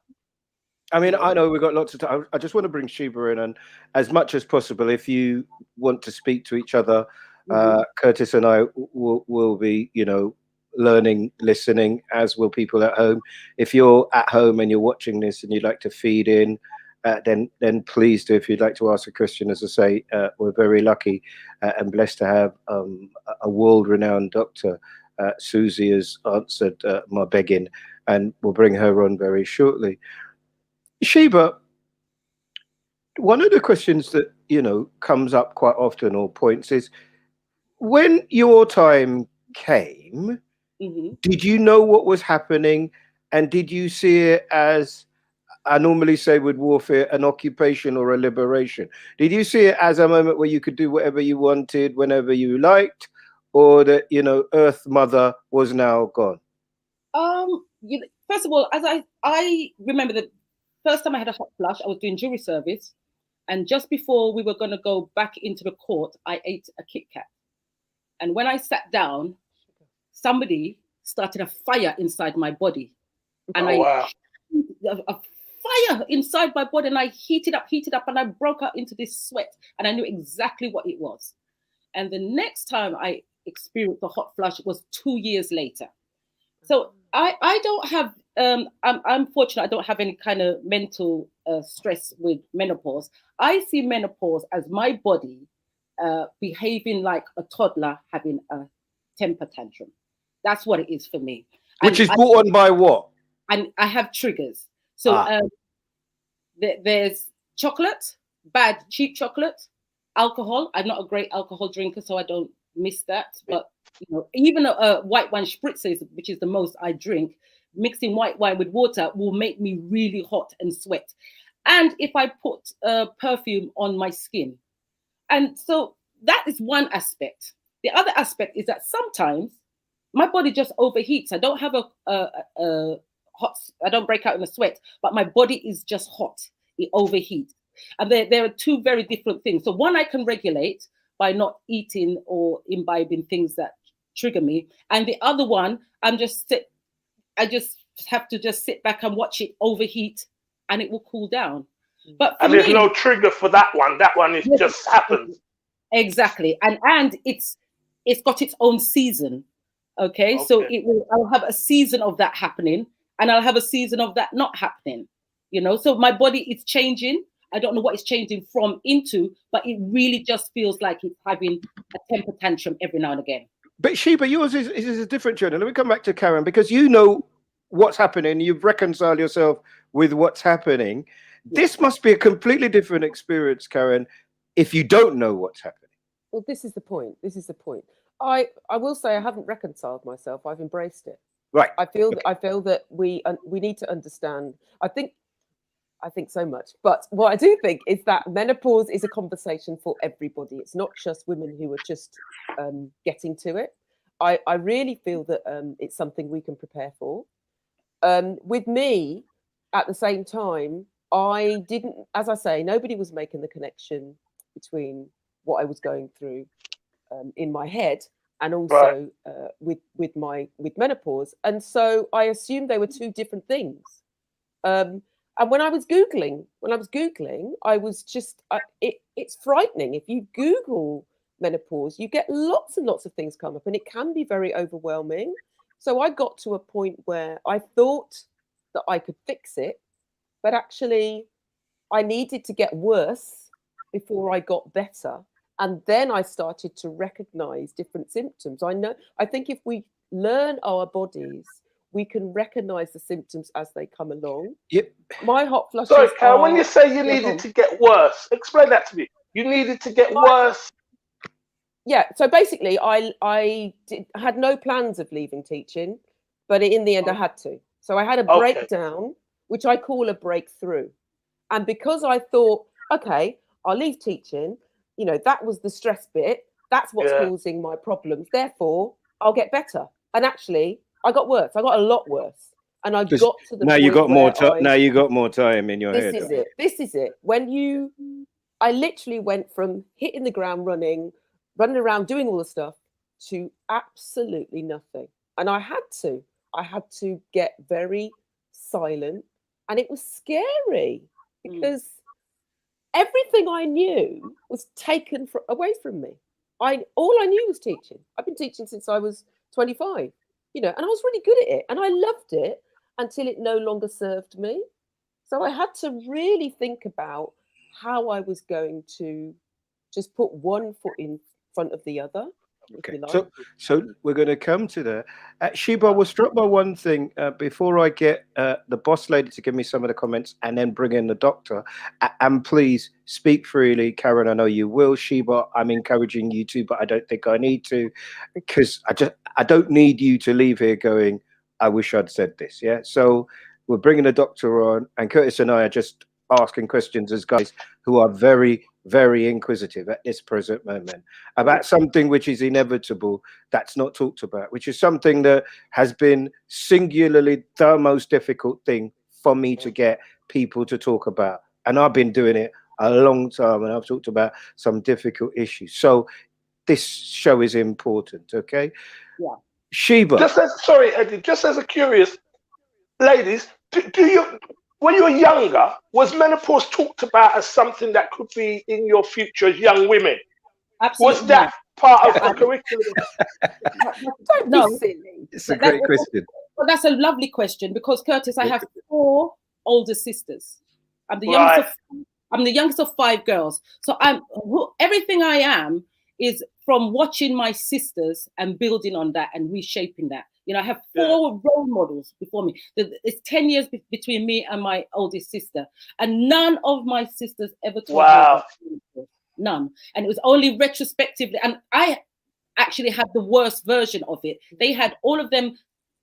I mean, I know we've got lots of time. I just want to bring Sheba in, and as much as possible, if you want to speak to each other, Curtis and I will be, learning, listening, as will people at home. If you're at home and you're watching this and you'd like to feed in, then please do. If you'd like to ask a question, as I say, we're very lucky and blessed to have a world-renowned doctor. Susie has answered my begging, and we'll bring her on very shortly. Sheba, one of the questions that comes up quite often, or points, is when your time came, did you know what was happening, and did you see it as, I normally say with warfare, an occupation or a liberation? Did you see it as a moment where you could do whatever you wanted, whenever you liked, or that Earth Mother was now gone? First of all, as I remember the first time I had a hot flush, I was doing jury service, and just before we were going to go back into the court, I ate a Kit Kat, and when I sat down, somebody started a fire inside my body, and a fire inside my body, and I heated up, and I broke out into this sweat, and I knew exactly what it was. And the next time I experienced a hot flush was 2 years later. So I don't have, I'm fortunate I don't have any kind of mental stress with menopause. I see menopause as my body behaving like a toddler having a temper tantrum. That's what it is for me. Which is brought on by what? And I have triggers. So there's chocolate, bad, cheap chocolate, alcohol. I'm not a great alcohol drinker, so I don't miss that. But even a white wine spritzer, which is the most I drink, mixing white wine with water will make me really hot and sweat. And if I put perfume on my skin. And so that is one aspect. The other aspect is that sometimes my body just overheats. I don't have a hot, I don't break out in a sweat, but my body is just hot. It overheats. And there are two very different things. So one I can regulate by not eating or imbibing things that trigger me. And the other one, I just have to just sit back and watch it overheat, and it will cool down. But and there's no trigger for that one. That one is just happens. Exactly. And it's got its own season. Okay. So I'll have a season of that happening, and I'll have a season of that not happening. So my body is changing. I don't know what it's changing from into, but it really just feels like it's having a temper tantrum every now and again. But Sheba, yours is a different journey. Let me come back to Karen, because you know what's happening. You've reconciled yourself with what's happening. Yeah. This must be a completely different experience, Karen, if you don't know what's happening. Well, this is the point. I will say I haven't reconciled myself. I've embraced it. Right. I feel that we need to understand. I think so much. But what I do think is that menopause is a conversation for everybody. It's not just women who are just getting to it. I really feel that it's something we can prepare for. With me, at the same time, I didn't, as I say, nobody was making the connection between what I was going through in my head and also with menopause. And so I assumed they were two different things. And when I was googling, I was just it's frightening. If you Google menopause, you get lots and lots of things come up, and it can be very overwhelming. So I got to a point where I thought that I could fix it, but actually I needed to get worse before I got better. And then I started to recognize different symptoms. I think if we learn our bodies, we can recognize the symptoms as they come along. Yep. My hot flushes. Sorry, Carol, when you say you needed to get worse, explain that to me. You needed to get worse. Yeah. So basically, I had no plans of leaving teaching, but in the end, I had to. So I had a breakdown, which I call a breakthrough. And because I thought, okay, I'll leave teaching, that was the stress bit. That's what's causing my problems. Therefore, I'll get better. And actually, I got worse. I got a lot worse. And I got to the now point you got more time. now you got more time in your head. This is it. I literally went from hitting the ground running around doing all the stuff to absolutely nothing. And I had to get very silent, and it was scary because everything I knew was taken away from me. All I knew was teaching. I've been teaching since I was 25, and I was really good at it, and I loved it until it no longer served me. So I had to really think about how I was going to just put one foot in front of the other. Okay, so we're going to come to that. Sheba, I was struck by one thing before I get the boss lady to give me some of the comments and then bring in the doctor. And please speak freely, Karen. I know you will. Sheba, I'm encouraging you to, but I don't think I need to, because I don't need you to leave here going, I wish I'd said this. Yeah. So we're bringing the doctor on, and Curtis and I are just asking questions as guys who are very, very inquisitive at this present moment about something which is inevitable, that's not talked about, which is something that has been singularly the most difficult thing for me to get people to talk about. And I've been doing it a long time, and I've talked about some difficult issues. So this show is important, okay? Yeah. Sheba. Sorry, Eddie, just as a curious, ladies, do you, when you were younger, was menopause talked about as something that could be in your future as young women? Absolutely. Was that part of the curriculum? Don't be silly. It's a great question. Well, that's a lovely question, because Curtis, I have 4 older sisters. I'm the youngest of 5 girls. So everything I am is from watching my sisters and building on that and reshaping that. I have 4 role models before me. It's 10 years between me and my oldest sister, and none of my sisters ever told me about it. None. And it was only retrospectively, and I actually had the worst version of it. All of them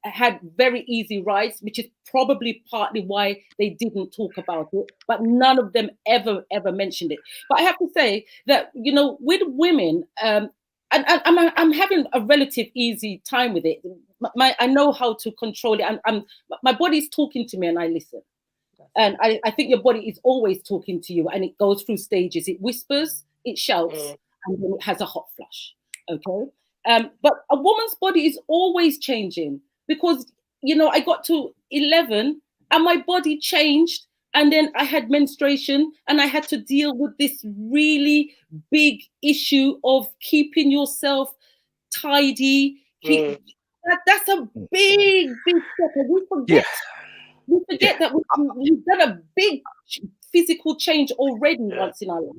had very easy rides, which is probably partly why they didn't talk about it, but none of them ever mentioned it. But I have to say that, with women, and I'm having a relative easy time with it. I know how to control it. My body's talking to me, and I listen. And I think your body is always talking to you, and it goes through stages. It whispers, it shouts, and then it has a hot flush. Okay. But a woman's body is always changing, because, I got to 11 and my body changed, and then I had menstruation, and I had to deal with this really big issue of keeping yourself tidy. That's a big step. We forget that we've done a big physical change already once in our life,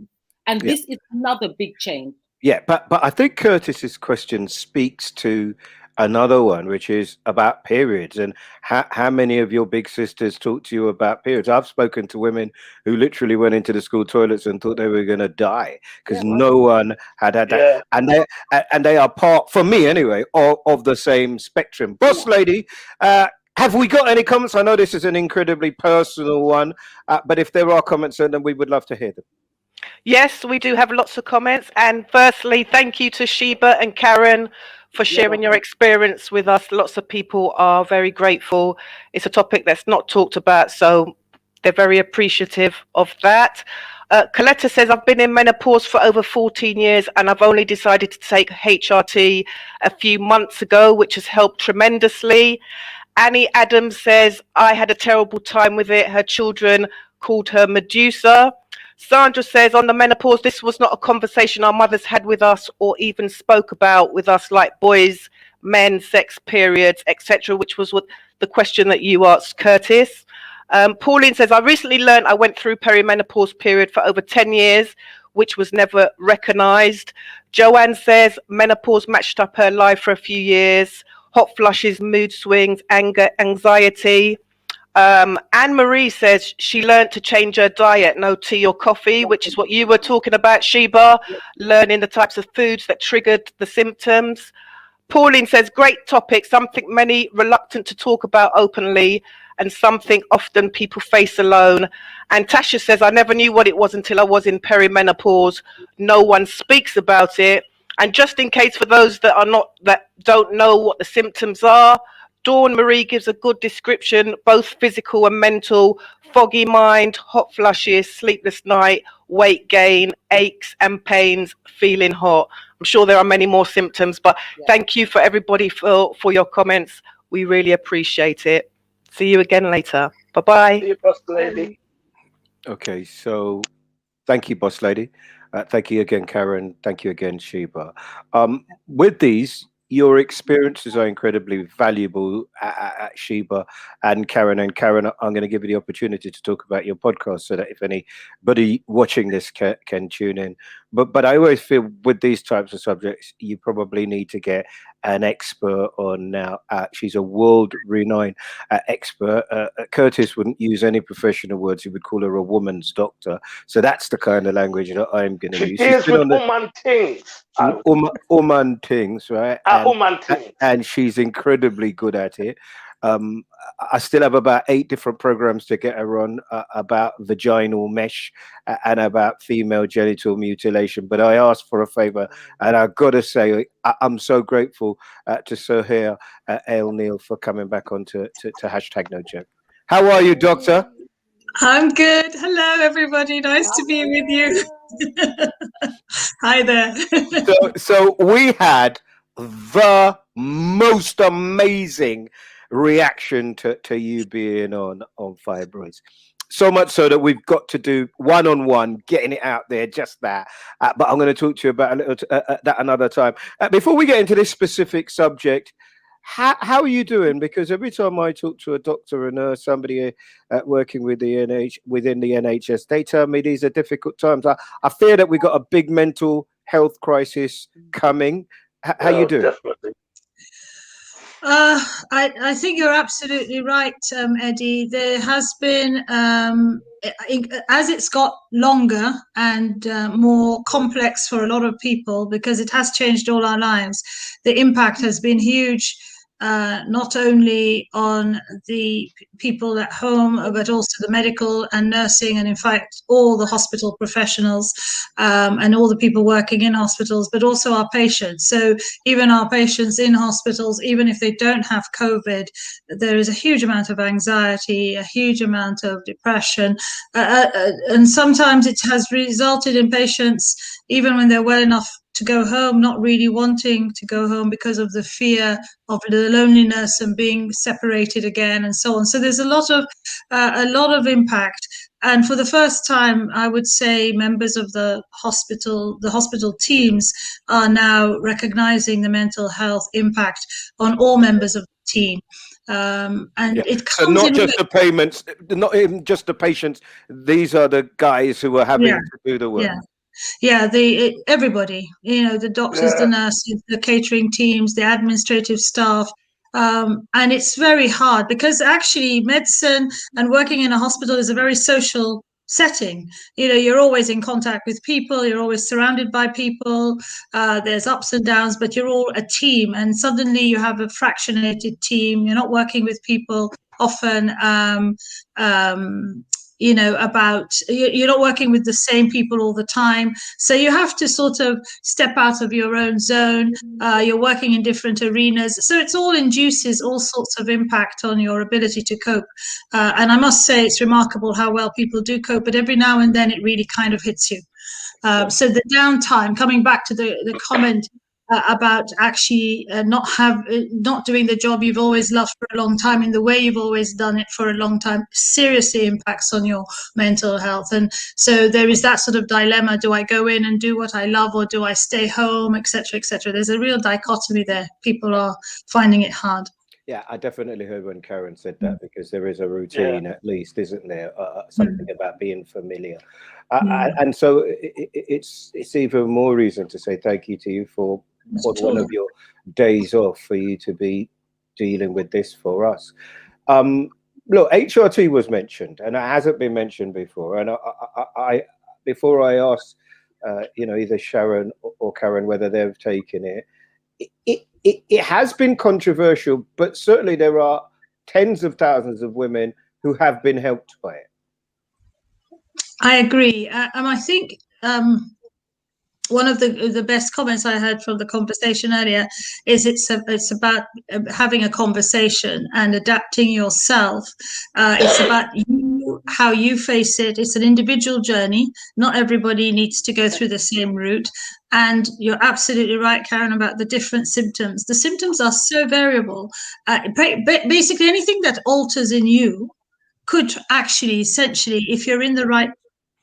and this is another big change. Yeah, but I think Curtis's question speaks to another one, which is about periods, and how many of your big sisters talk to you about periods. I've spoken to women who literally went into the school toilets and thought they were going to die because no one had that, and they are part, for me anyway, of the same spectrum. Boss lady, have we got any comments? I know this is an incredibly personal one, but if there are comments, then we would love to hear them. Yes, we do have lots of comments. And firstly, thank you to Sheba and Karen for sharing your experience with us. Lots of people are very grateful. It's a topic that's not talked about, so they're very appreciative of that. Coletta says, I've been in menopause for over 14 years and I've only decided to take HRT a few months ago, which has helped tremendously. Annie Adams says, I had a terrible time with it. Her children called her Medusa. Sandra says, on the menopause, this was not a conversation our mothers had with us or even spoke about with us, like boys, men, sex periods, etc., which was what the question that you asked, Curtis. Pauline says, I recently learned I went through perimenopause period for over 10 years, which was never recognized. Joanne says, menopause matched up her life for a few years. Hot flushes, mood swings, anger, anxiety. Anne-Marie says she learned to change her diet, no tea or coffee, which is what you were talking about, Sheba, learning the types of foods that triggered the symptoms. Pauline says, great topic, something many reluctant to talk about openly and something often people face alone. And Tasha says, I never knew what it was until I was in perimenopause. No one speaks about it. And just in case for those that don't know what the symptoms are, Dawn Marie gives a good description, both physical and mental: foggy mind, hot flushes, sleepless night, weight gain, aches and pains, feeling hot. I'm sure there are many more symptoms, but thank you for everybody for your comments. We really appreciate it. See you again later. Bye-bye. See you, boss lady. Okay, so thank you, boss lady. Thank you again, Karen. Thank you again, Sheba. With these, your experiences are incredibly valuable, Sheba and Karen. And Karen, I'm going to give you the opportunity to talk about your podcast so that if anybody watching this can tune in. But I always feel with these types of subjects, you probably need to get an expert on now. She's a world-renowned expert. Curtis wouldn't use any professional words. He would call her a woman's doctor. So that's the kind of language that I'm going to use. She deals with woman things. Woman things, right? Woman things. And she's incredibly good at it. I still have about 8 different programs to get her on about vaginal mesh and about female genital mutilation. But I asked for a favor, and I've got to say, I'm so grateful to Sohail El Neil for coming back on to hashtag no joke. How are you, doctor? I'm good. Hello, everybody. Nice to be with you. Hi there. So we had the most amazing reaction to you being on fibroids, so much so that we've got to do one-on-one, getting it out there, just that. But I'm going to talk to you about a little that another time. Before we get into this specific subject, how are you doing? Because every time I talk to a doctor, a nurse, somebody working with within the NHS, they tell me these are difficult times. I fear that we've got a big mental health crisis coming. How you doing? Definitely. I think you're absolutely right, Eddie. There has been, as it's got longer and more complex for a lot of people, because it has changed all our lives, the impact has been huge. Not only on the people at home, but also the medical and nursing, and in fact all the hospital professionals and all the people working in hospitals, but also our patients. So even our patients in hospitals, even if they don't have COVID, there is a huge amount of anxiety, a huge amount of depression, and sometimes it has resulted in patients, even when they're well enough to go home, not really wanting to go home because of the fear of the loneliness and being separated again, and so on. So there's a lot of impact. And for the first time, I would say members of the hospital teams are now recognizing the mental health impact on all members of the team. It comes so not just the payments, not even just the patients. These are the guys who are having to do the work. Yeah, everybody, the doctors, the nurses, the catering teams, the administrative staff. And it's very hard because actually medicine and working in a hospital is a very social setting. You're always in contact with people, you're always surrounded by people, there's ups and downs, but you're all a team, and suddenly you have a fractionated team. You're not working with people often about you're not working with the same people all the time, so you have to sort of step out of your own zone. You're working in different arenas, so it's all induces all sorts of impact on your ability to cope. And I must say it's remarkable how well people do cope, but every now and then it really kind of hits you. So the downtime, coming back to the comment about actually not doing the job you've always loved for a long time in the way you've always done it for a long time, seriously impacts on your mental health. And so there is that sort of dilemma: do I go in and do what I love, or do I stay home, etc., etc.? There's a real dichotomy there. People are finding it hard. Yeah, I definitely heard when Karen said that, because there is a routine, at least, isn't there? Something about being familiar, and so it's even more reason to say thank you to you for one of your days off for you to be dealing with this for us. Look, HRT was mentioned, and it hasn't been mentioned before. And I before I ask, either Sharon or Karen whether they've taken it. It has been controversial, but certainly there are tens of thousands of women who have been helped by it. I agree, and I think one of the best comments I heard from the conversation earlier is it's about having a conversation and adapting yourself. It's about how you face it. It's an individual journey. Not everybody needs to go through the same route. And you're absolutely right, Karen, about the different symptoms. The symptoms are so variable. Basically, anything that alters in you could actually, essentially, if you're in the right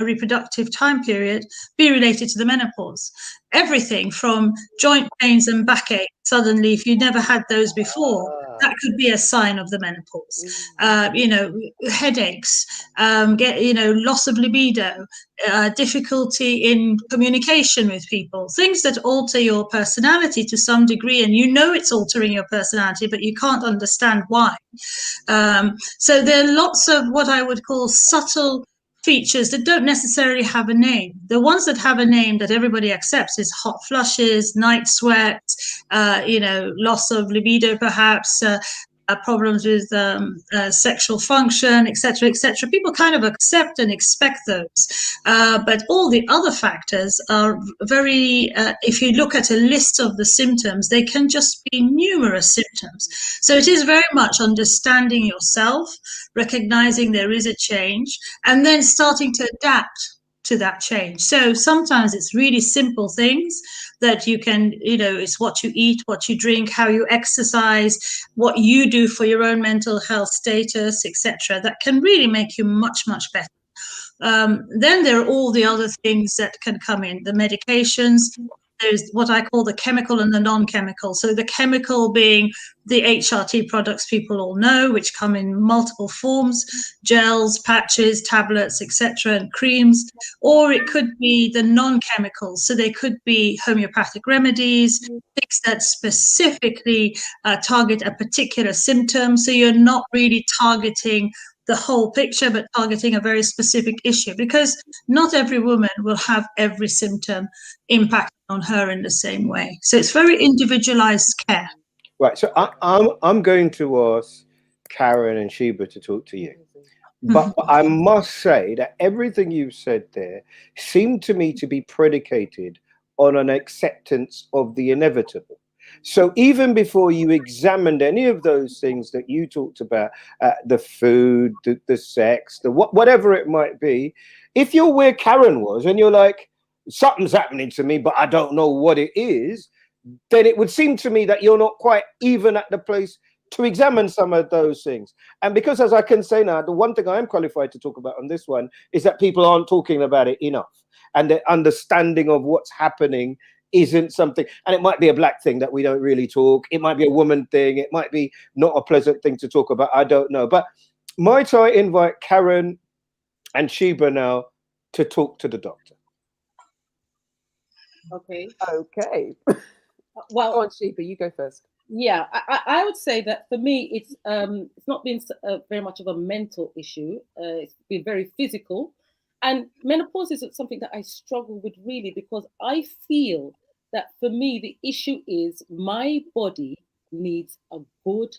reproductive time period, be related to the menopause. Everything from joint pains and backache, suddenly, if you never had those before, that could be a sign of the menopause. Headaches, loss of libido, difficulty in communication with people, things that alter your personality to some degree, and it's altering your personality, but you can't understand why. So there are lots of what I would call subtle features that don't necessarily have a name. The ones that have a name that everybody accepts is hot flushes, night sweats, loss of libido, perhaps, problems with sexual function, etc., etc. People kind of accept and expect those. But all the other factors are very, if you look at a list of the symptoms, they can just be numerous symptoms. So it is very much understanding yourself, recognizing there is a change, and then starting to adapt to that change. So sometimes it's really simple things that you can, it's what you eat, what you drink, how you exercise, what you do for your own mental health status, etc., that can really make you much, much better. Then there are all the other things that can come in, the medications. There's what I call the chemical and the non-chemical. So the chemical being the HRT products people all know, which come in multiple forms: gels, patches, tablets, etc., and creams. Or it could be the non-chemical. So they could be homeopathic remedies, things that specifically target a particular symptom. So you're not really targeting the whole picture, but targeting a very specific issue, because not every woman will have every symptom impact on her in the same way. So it's very individualized care. Right. So I'm going to ask Karen and Sheba to talk to you. But I must say that everything you've said there seemed to me to be predicated on an acceptance of the inevitable. So even before you examined any of those things that you talked about, the food, the sex, whatever it might be, if you're where Karen was and you're like, something's happening to me, but I don't know what it is, then it would seem to me that you're not quite even at the place to examine some of those things. And because, as I can say now, the one thing I am qualified to talk about on this one is that people aren't talking about it enough, and the understanding of what's happening isn't something, and it might be a black thing that we don't really talk. It might be a woman thing. It might be not a pleasant thing to talk about. I don't know. But might I invite Karen and Sheba now to talk to the doctor? Okay. Well, go on, Sheba, you go first. Yeah, I would say that for me, it's not been very much of a mental issue. It's been very physical. And menopause is something that I struggle with, really, because I feel that for me, the issue is my body needs a good,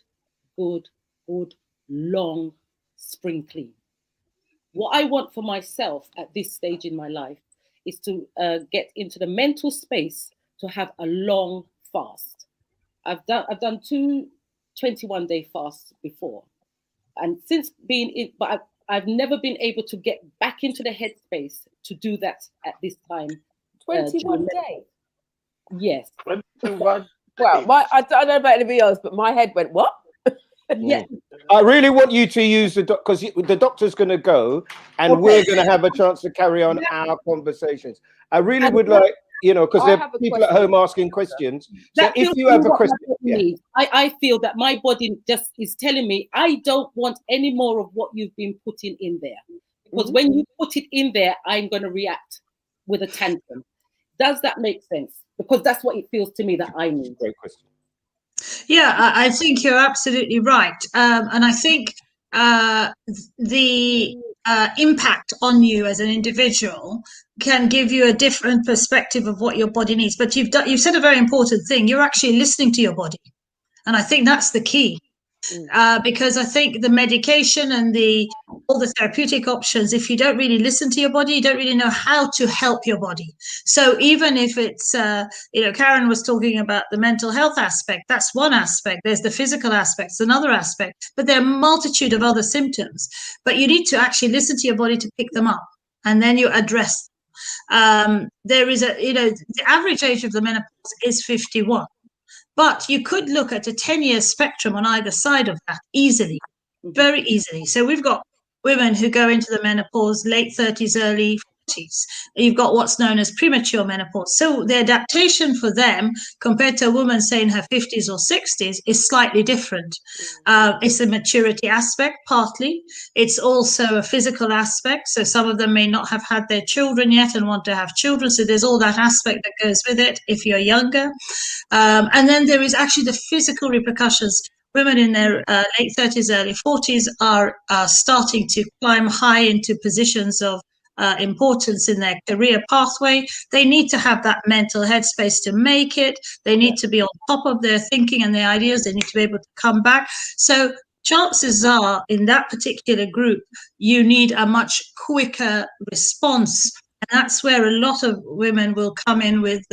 long spring clean. What I want for myself at this stage in my life is to get into the mental space to have a long fast. I've done 2 21-day fasts before, and since being in, but I've never been able to get back into the headspace to do that at this time. 21 days. Yes. 21. Well, I don't know about anybody else, but my head went, what? Yeah. I really want you to use the because the doctor's going to go, and we're going to have a chance to carry on our conversations. I really would like, you know, because there are people at home asking questions. So if you have a question, I feel that my body just is telling me I don't want any more of what you've been putting in there, because when you put it in there, I'm going to react with a tantrum. Does that make sense? Because that's what it feels to me that I need. Great question. Yeah, I think you're absolutely right. And I think the impact on you as an individual can give you a different perspective of what your body needs. But you've said a very important thing. You're actually listening to your body. And I think that's the key. Because I think the medication and all the therapeutic options, if you don't really listen to your body, you don't really know how to help your body. So even if it's, Karen was talking about the mental health aspect, that's one aspect. There's the physical aspects, another aspect, but there are a multitude of other symptoms. But you need to actually listen to your body to pick them up, and then you address them. There is the average age of the menopause is 51. But you could look at a 10-year spectrum on either side of that easily, very easily. So we've got women who go into the menopause, late 30s, early 40s. You've got what's known as premature menopause. So the adaptation for them compared to a woman, say, in her 50s or 60s is slightly different. It's a maturity aspect, partly. It's also a physical aspect. So some of them may not have had their children yet and want to have children. So there's all that aspect that goes with it if you're younger. And then there is actually the physical repercussions. Women in their late 30s, early 40s are starting to climb high into positions of importance in their career pathway. They need to have that mental headspace to make it. They need to be on top of their thinking and their ideas. They need to be able to come back. So chances are, in that particular group, you need a much quicker response. And that's where a lot of women will come in with,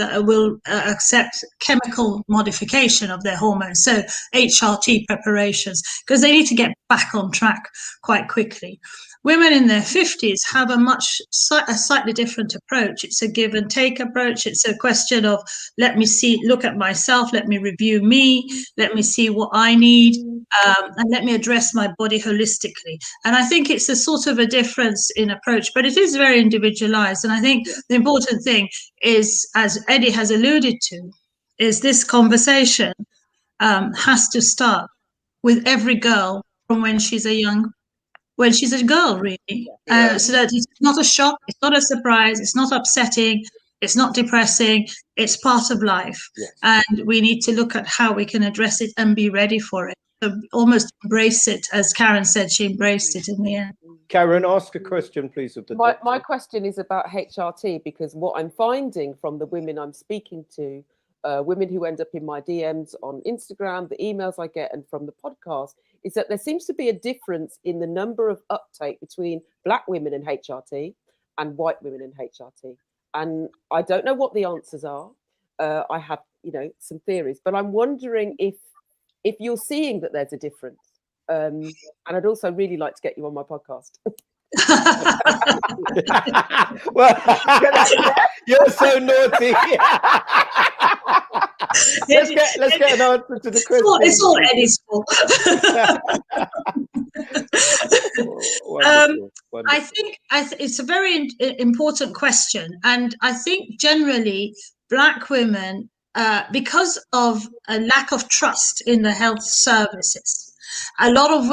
accept chemical modification of their hormones, so HRT preparations, because they need to get back on track quite quickly. Women in their 50s have a slightly different approach. It's a give and take approach. It's a question of, look at myself, let me review me, let me see what I need, and let me address my body holistically. And I think it's a sort of a difference in approach, but it is very individualized. And I think the important thing is, as Eddie has alluded to, is this conversation has to start with every girl from when she's a girl, really. So that it's not a shock, it's not a surprise, it's not upsetting, it's not depressing, it's part of life. And we need to look at how we can address it and be ready for it. So almost embrace it. As Karen said, she embraced it in the end. Karen, ask a question, please. Of the my question is about HRT, because what I'm finding from the women I'm speaking to, women who end up in my DMs on Instagram, the emails I get, and from the podcast, is that there seems to be a difference in the number of uptake between Black women in HRT and white women in HRT. And I don't know what the answers are. I have, some theories, but I'm wondering if you're seeing that there's a difference. And I'd also really like to get you on my podcast. Well, you're so naughty. let's get an answer to the question. It's all Eddie's fault. Wonderful. I think it's a very important question, and I think generally Black women, because of a lack of trust in the health services, a lot of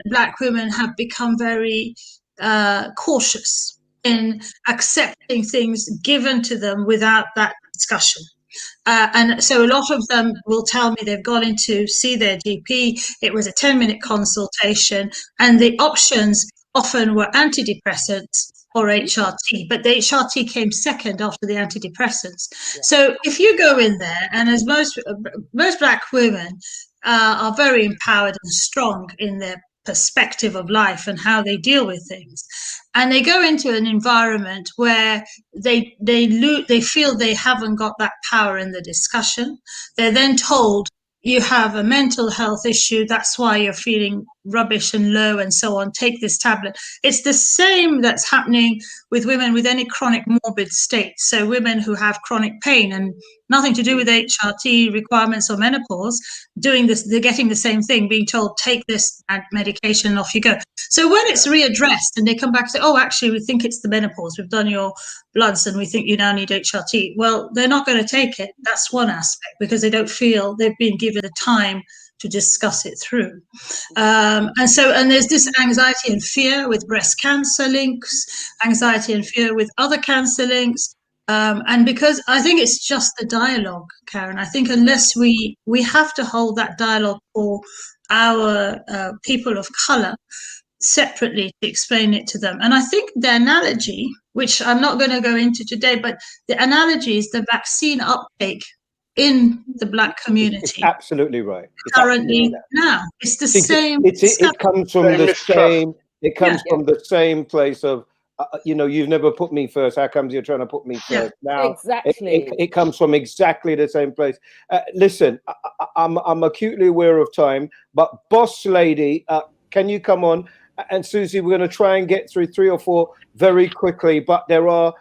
Black women have become very cautious in accepting things given to them without that discussion. And so a lot of them will tell me they've gone in to see their GP. It was a 10-minute consultation, and the options often were antidepressants or HRT, but the HRT came second after the antidepressants. Yeah. So if you go in there, and as most Black women are very empowered and strong in their perspective of life and how they deal with things. And they go into an environment where they feel they haven't got that power in the discussion. They're then told, you have a mental health issue, that's why you're feeling rubbish and low and so on, take this tablet. It's the same that's happening with women with any chronic morbid state. So women who have chronic pain and nothing to do with HRT requirements or menopause, doing this, they're getting the same thing, being told, take this medication and off you go. So when it's readdressed and they come back and say, oh, actually, we think it's the menopause, we've done your bloods and we think you now need HRT. Well, they're not going to take it. That's one aspect, because they don't feel they've been given the time to discuss it through. And there's this anxiety and fear with breast cancer links, anxiety and fear with other cancer links. And because I think it's just the dialogue, Karen, I think unless we have to hold that dialogue for our people of color separately to explain it to them. And I think the analogy, which I'm not going to go into today, but the analogy is the vaccine uptake in the Black community. It's absolutely right. Currently, now it's the same. It comes from the same. It comes from the same place of, you've never put me first. How comes you're trying to put me first now? Exactly. It comes from exactly the same place. Listen, I'm acutely aware of time, but Boss Lady, can you come on? And Susie, we're going to try and get through 3 or 4 very quickly. But there are,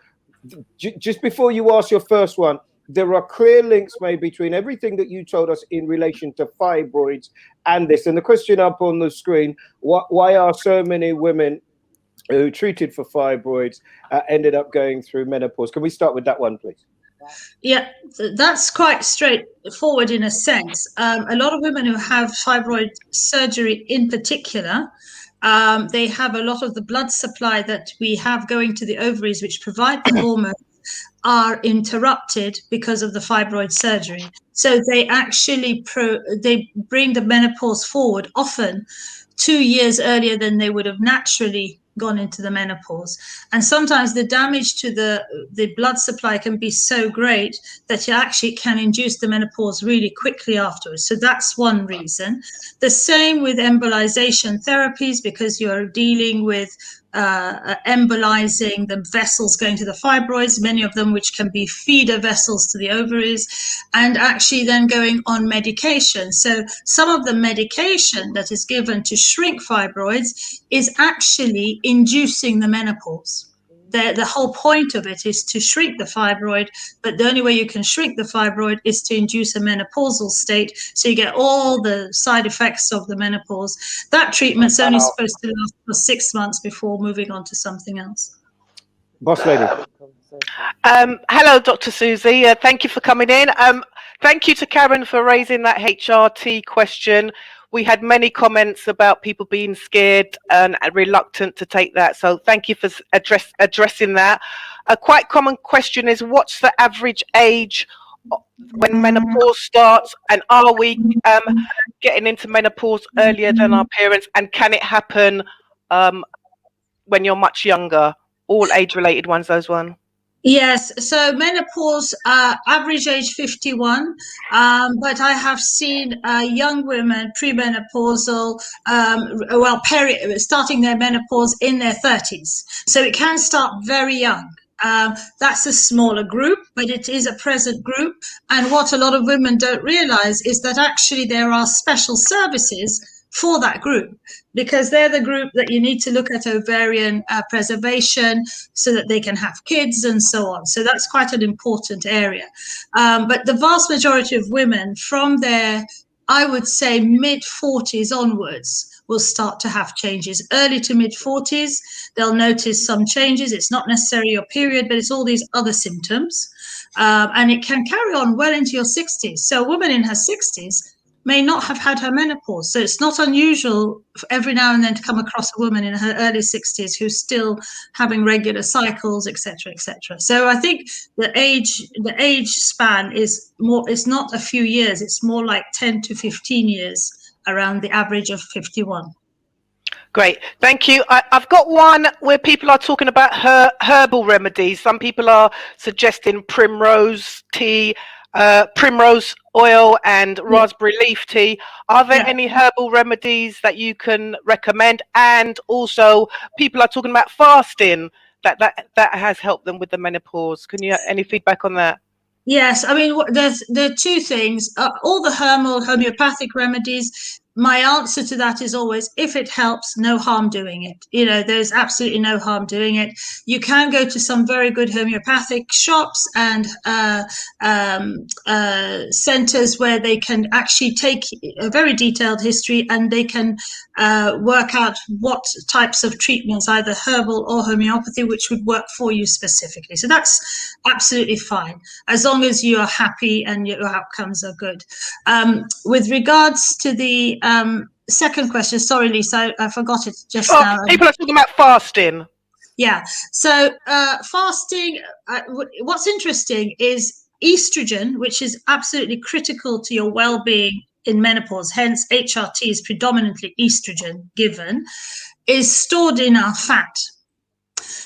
just before you ask your first one, there are clear links made between everything that you told us in relation to fibroids and this. And the question up on the screen, why are so many women who treated for fibroids ended up going through menopause? Can we start with that one, please? Yeah, that's quite straightforward in a sense. A lot of women who have fibroid surgery in particular, they have a lot of the blood supply that we have going to the ovaries, which provide the hormones, are interrupted because of the fibroid surgery. So they actually they bring the menopause forward, often 2 years earlier than they would have naturally gone into the menopause. And sometimes the damage to the blood supply can be so great that you actually can induce the menopause really quickly afterwards. So that's one reason. The same with embolization therapies, because you're dealing with embolizing the vessels going to the fibroids, many of them which can be feeder vessels to the ovaries, and actually then going on medication. So some of the medication that is given to shrink fibroids is actually inducing the menopause. The whole point of it is to shrink the fibroid, but the only way you can shrink the fibroid is to induce a menopausal state, so you get all the side effects of the menopause. That treatment's only supposed to last for 6 months before moving on to something else. Boss Lady. Hello, Dr. Susie. Thank you for coming in. Thank you to Karen for raising that HRT question. We had many comments about people being scared and reluctant to take that. So thank you for addressing that. A quite common question is, what's the average age when menopause starts? And are we getting into menopause earlier than our parents? And can it happen when you're much younger? All age-related ones, those one. Yes, so menopause, average age 51, but I have seen young women premenopausal, starting their menopause in their 30s. So it can start very young. That's a smaller group, but it is a present group. And what a lot of women don't realize is that actually there are special services for that group, because they're the group that you need to look at ovarian preservation so that they can have kids and so on. So that's quite an important area. But the vast majority of women from their, I would say, mid-40s onwards will start to have changes. Early to mid-40s, they'll notice some changes. It's not necessarily your period, but it's all these other symptoms. And it can carry on well into your 60s. So a woman in her 60s may not have had her menopause. So it's not unusual every now and then to come across a woman in her early 60s who's still having regular cycles, etc., etc. So I think the age span is more, it's not a few years, it's more like 10 to 15 years around the average of 51. Great, thank you. I've got one where people are talking about herbal remedies. Some people are suggesting primrose tea. primrose oil and raspberry leaf tea. Are there Yeah. any herbal remedies that you can recommend? And also, people are talking about fasting that has helped them with the menopause. Can you any feedback on that? Yes, I mean, there are two things. All the homeopathic remedies, my answer to that is always, if it helps, no harm doing it. You know, there's absolutely no harm doing it. You can go to some very good homeopathic shops and centers where they can actually take a very detailed history and they can work out what types of treatments, either herbal or homeopathy, which would work for you specifically. So that's absolutely fine, as long as you are happy and your outcomes are good. With regards to the second question, sorry, Lisa, I forgot it just now. People are talking about fasting. Yeah. So fasting, what's interesting is estrogen, which is absolutely critical to your well-being in menopause, hence HRT is predominantly estrogen given, is stored in our fat.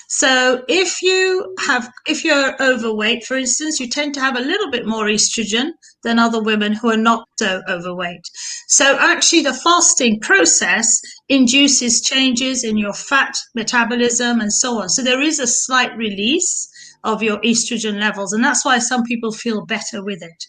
So if you're overweight, for instance, you tend to have a little bit more estrogen than other women who are not so overweight. So actually the fasting process induces changes in your fat metabolism and so on. So there is a slight release of your estrogen levels, and that's why some people feel better with it.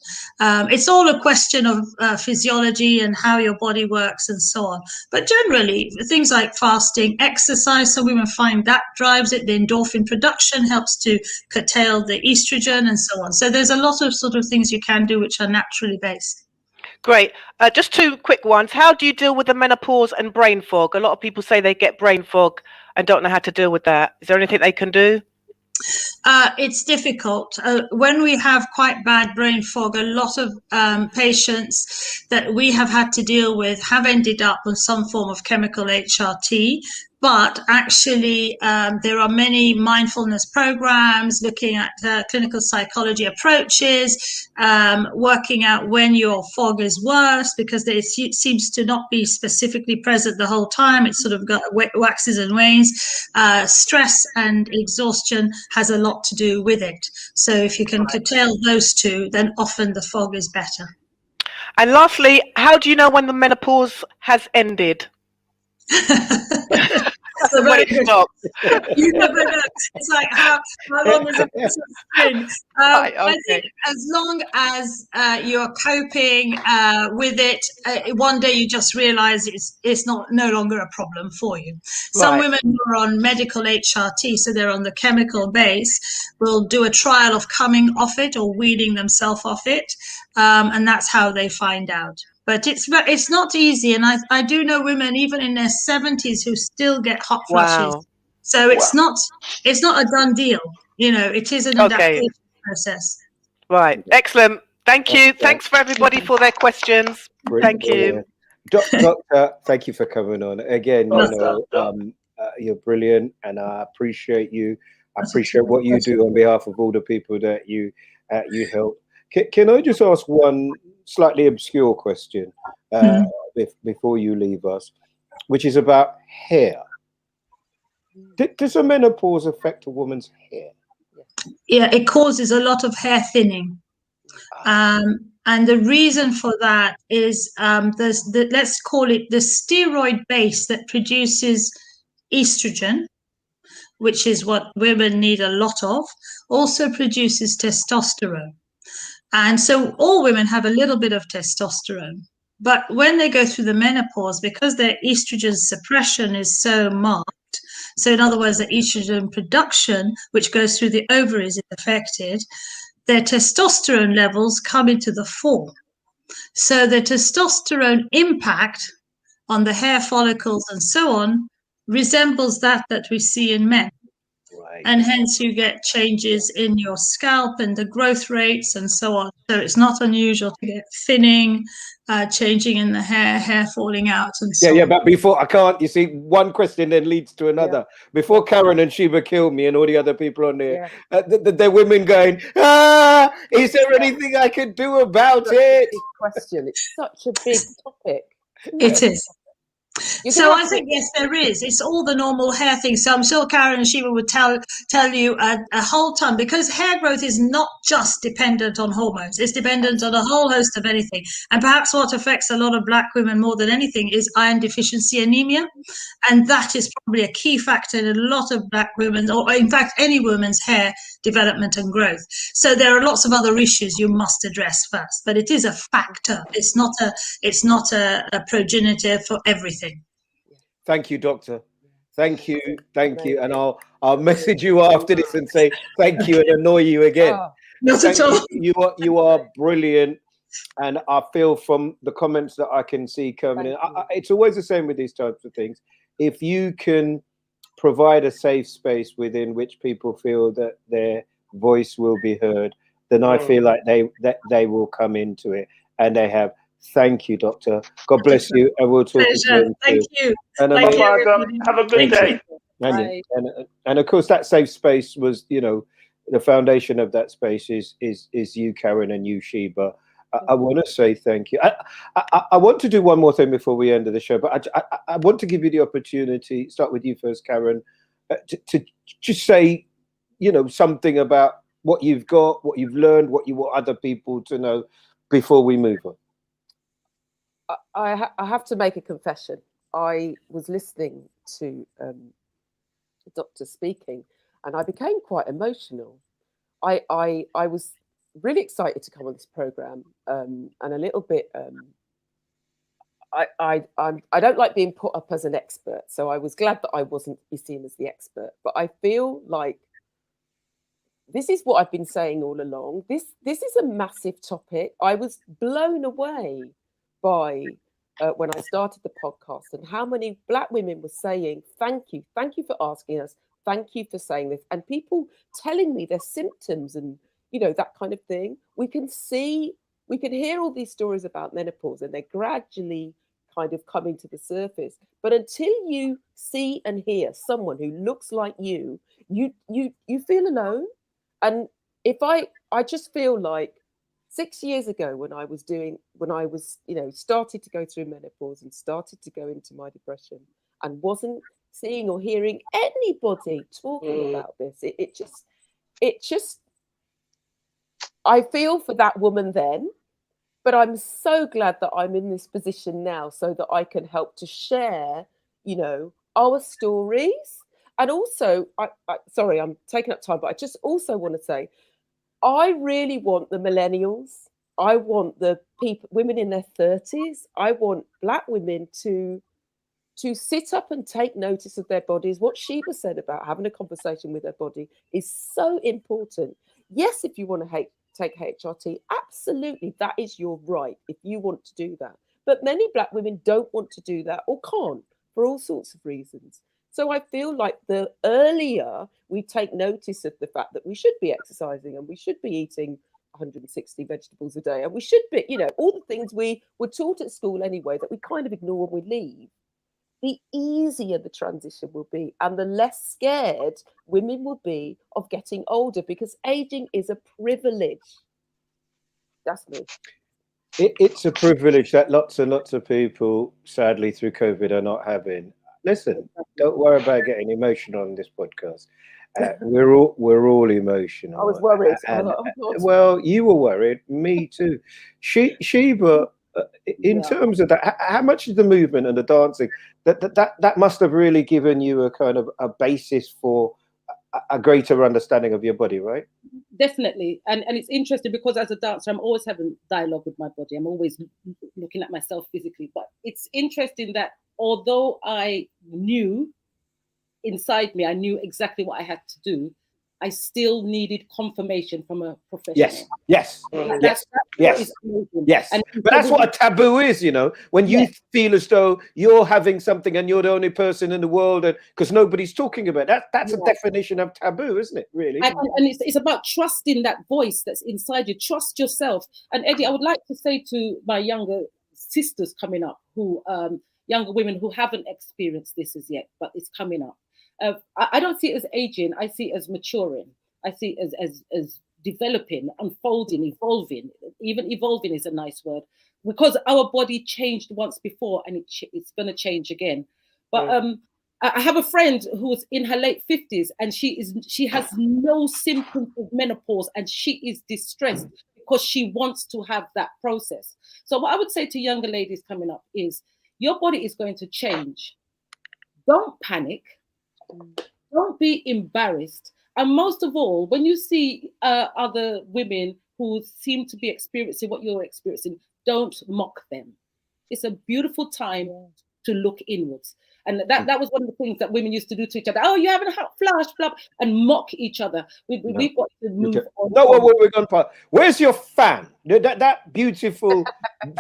It's all a question of physiology and how your body works and so on. But generally, things like fasting, exercise, some women find that drives it. The endorphin production helps to curtail the estrogen and so on. So there's a lot of sort of things you can do which are naturally based. Great. Just two quick ones. How do you deal with the menopause and brain fog? A lot of people say they get brain fog and don't know how to deal with that. Is there anything they can do? It's difficult. When we have quite bad brain fog, a lot of patients that we have had to deal with have ended up on some form of chemical HRT. But actually, there are many mindfulness programs looking at clinical psychology approaches, working out when your fog is worse, because it seems to not be specifically present the whole time. It's sort of got waxes and wanes. Stress and exhaustion has a lot to do with it. So if you can curtail those two, then often the fog is better. And lastly, how do you know when the menopause has ended? When it stops. You never know. It's like how long is a piece of string? I think as long as you're coping with it, one day you just realize it's no longer a problem for you. Some women who are on medical HRT, so they're on the chemical base, will do a trial of coming off it or weaning themselves off it, and that's how they find out. But it's not easy, and I do know women even in their 70s who still get hot flushes. Wow. So it's not a done deal. You know, it is an adaptation process. Right. Excellent. Thank you. Thanks for everybody for their questions. Thank you. Doctor, thank you for coming on. Again, you know, you're brilliant, and I appreciate you. I appreciate what you do on behalf of all the people that you help. Can I just ask one slightly obscure question before you leave us, which is about hair? Does a menopause affect a woman's hair? Yeah, it causes a lot of hair thinning. And the reason for that is let's call it the steroid base that produces estrogen, which is what women need a lot of, also produces testosterone. And so all women have a little bit of testosterone. But when they go through the menopause, because their estrogen suppression is so marked, so in other words, the estrogen production, which goes through the ovaries, is affected, their testosterone levels come into the fore. So the testosterone impact on the hair follicles and so on resembles that we see in men. And hence you get changes in your scalp and the growth rates and so on. So it's not unusual to get thinning, changing in the hair falling out and so on. Yeah, but before, I can't, you see, one question then leads to another. Before Karen and Sheba killed me and all the other people on there, the women going, is there anything I can do about it? Question. It's such a big topic. It is. So I think yes, there is. It's all the normal hair things. So I'm sure Karen and Shiva would tell you a whole ton, because hair growth is not just dependent on hormones. It's dependent on a whole host of anything. And perhaps what affects a lot of black women more than anything is iron deficiency anemia, and that is probably a key factor in a lot of black women, or in fact any woman's hair development and growth. So there are lots of other issues you must address first, but it is a factor. It's not a progenitor for everything. Thank you, Doctor. Thank you, and I'll message you after this and say thank you and annoy you again. Not at all. You are brilliant, and I feel from the comments that I can see coming in, it's always the same with these types of things. If you can provide a safe space within which people feel that their voice will be heard, then I feel like they will come into it, and they have. Thank you, Doctor. God bless you, and we'll talk again. Thank you. And bye, have a good day. And of course, that safe space was, the foundation of that space is you, Karen, and you, Sheba. I want to say thank you. I want to do one more thing before we end the show, but I want to give you the opportunity. Start with you first, Karen, to just say, something about what you've got, what you've learned, what you want other people to know before we move on. I have to make a confession. I was listening to the doctor speaking, and I became quite emotional. I was really excited to come on this program, and a little bit. I don't like being put up as an expert, so I was glad that I wasn't be seen as the expert. But I feel like this is what I've been saying all along. This is a massive topic. I was blown away by when I started the podcast and how many black women were saying, thank you for asking us, thank you for saying this, and people telling me their symptoms and that kind of thing. We can hear all these stories about menopause, and they're gradually kind of coming to the surface. But until you see and hear someone who looks like you feel alone. And if I just feel like 6 years ago when I was started to go through menopause and started to go into my depression and wasn't seeing or hearing anybody talking about this, it just I feel for that woman then, but I'm so glad that I'm in this position now so that I can help to share, our stories. And also, sorry, I'm taking up time, but I just also want to say, I really want the millennials. I want the women in their 30s. I want black women to sit up and take notice of their bodies. What Sheba said about having a conversation with their body is so important. Yes, if you want to take HRT, absolutely, that is your right if you want to do that. But many black women don't want to do that or can't for all sorts of reasons. So I feel like the earlier we take notice of the fact that we should be exercising and we should be eating 160 vegetables a day, and we should be, all the things we were taught at school anyway that we kind of ignore when we leave, the easier the transition will be and the less scared women will be of getting older, because aging is a privilege. That's me. It's a privilege that lots and lots of people, sadly, through COVID are not having. Listen, don't worry about getting emotional on this podcast. We're all emotional. I was worried. Well, you were worried. Me too. Sheba, in terms of that, how much is the movement and the dancing that must have really given you a kind of a basis for a greater understanding of your body, right? Definitely. And it's interesting because as a dancer, I'm always having dialogue with my body. I'm always looking at myself physically. But it's interesting that although I knew inside me, I knew exactly what I had to do, I still needed confirmation from a professional. Yes. But that's what a taboo is, when you feel as though you're having something and you're the only person in the world, and because nobody's talking about it. That's a definition of taboo, isn't it, really? And it's about trusting that voice that's inside you. Trust yourself. And Eddie, I would like to say to my younger sisters coming up, younger women who haven't experienced this as yet, but it's coming up. I don't see it as aging. I see it as maturing. I see it as developing, unfolding, evolving. Even evolving is a nice word, because our body changed once before, and it's going to change again. But I have a friend who's in her late 50s, and she has no symptoms of menopause, and she is distressed because she wants to have that process. So what I would say to younger ladies coming up is, your body is going to change. Don't panic. Don't be embarrassed. And most of all, when you see other women who seem to be experiencing what you're experiencing, don't mock them. It's a beautiful time to look inwards. And that was one of the things that women used to do to each other. Oh, you're having a hot flash, blah, and mock each other. We've got to move on. No, we're going to. Where's your fan? That beautiful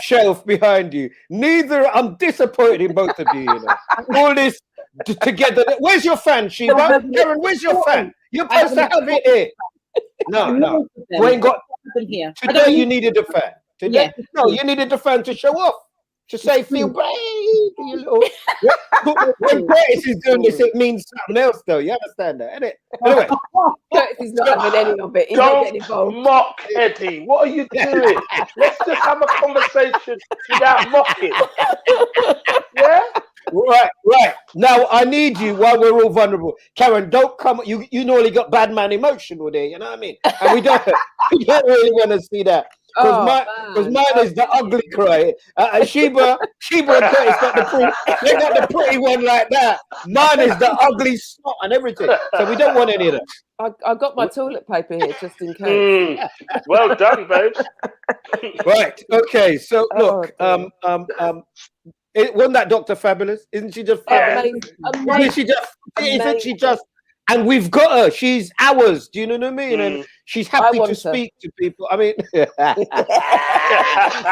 shelf behind you. I'm disappointed in both of you. You know, all this together. Where's your fan, Sheba? Karen, where's your fan? You're supposed to have it here. No. You ain't got. Today you needed a fan. Today, no, you needed the fan to show off. To say, feel great, you little. When Curtis is doing this, it means something else, though. You understand that, innit? Anyway, Curtis is not having any of it. He's not getting involved. Mock Eddie. What are you doing? Let's just have a conversation without mocking. Yeah. Right. Now I need you while we're all vulnerable. Karen, don't come. You normally got bad man emotional there. You know what I mean? And we don't really want to see that. Because mine is the ugly cry. Sheba and Curtis got the pretty. They got the pretty one like that. Mine is the ugly snot and everything. So we don't want any of that. I got my toilet paper here just in case. Well done, babes. Right. Okay. So look. Wasn't that Dr. Fabulous? Isn't she just fabulous? Amazing. Isn't she just? And we've got her. She's ours. Do you know what I mean? And she's happy to speak to people. I mean,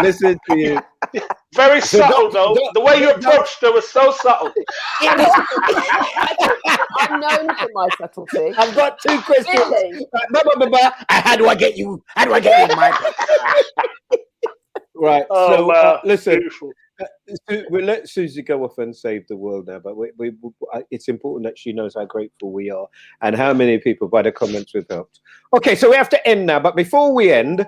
listen to you. Very subtle, though. The way you approached her was so subtle. I'm known for my subtlety. I've got two questions. How do I get you? How do I get you in my? Right. Listen. We'll let Susie go off and save the world now, but it's important that she knows how grateful we are and how many people by the comments we've helped. Okay, so we have to end now, but before we end,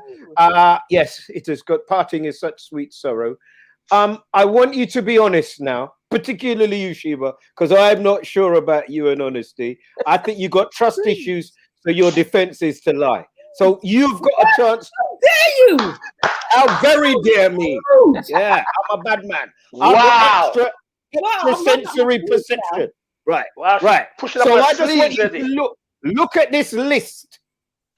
yes, it has got parting is such sweet sorrow. I want you to be honest now, particularly you, Sheba, because I'm not sure about you and honesty. I think you got trust issues, so your defense is to lie. So you've got a chance. How dare you? How very dare me. Yeah, I'm a bad man. Wow. Extra sensory perception. Right, wow. Right. So I just want you to look at this list,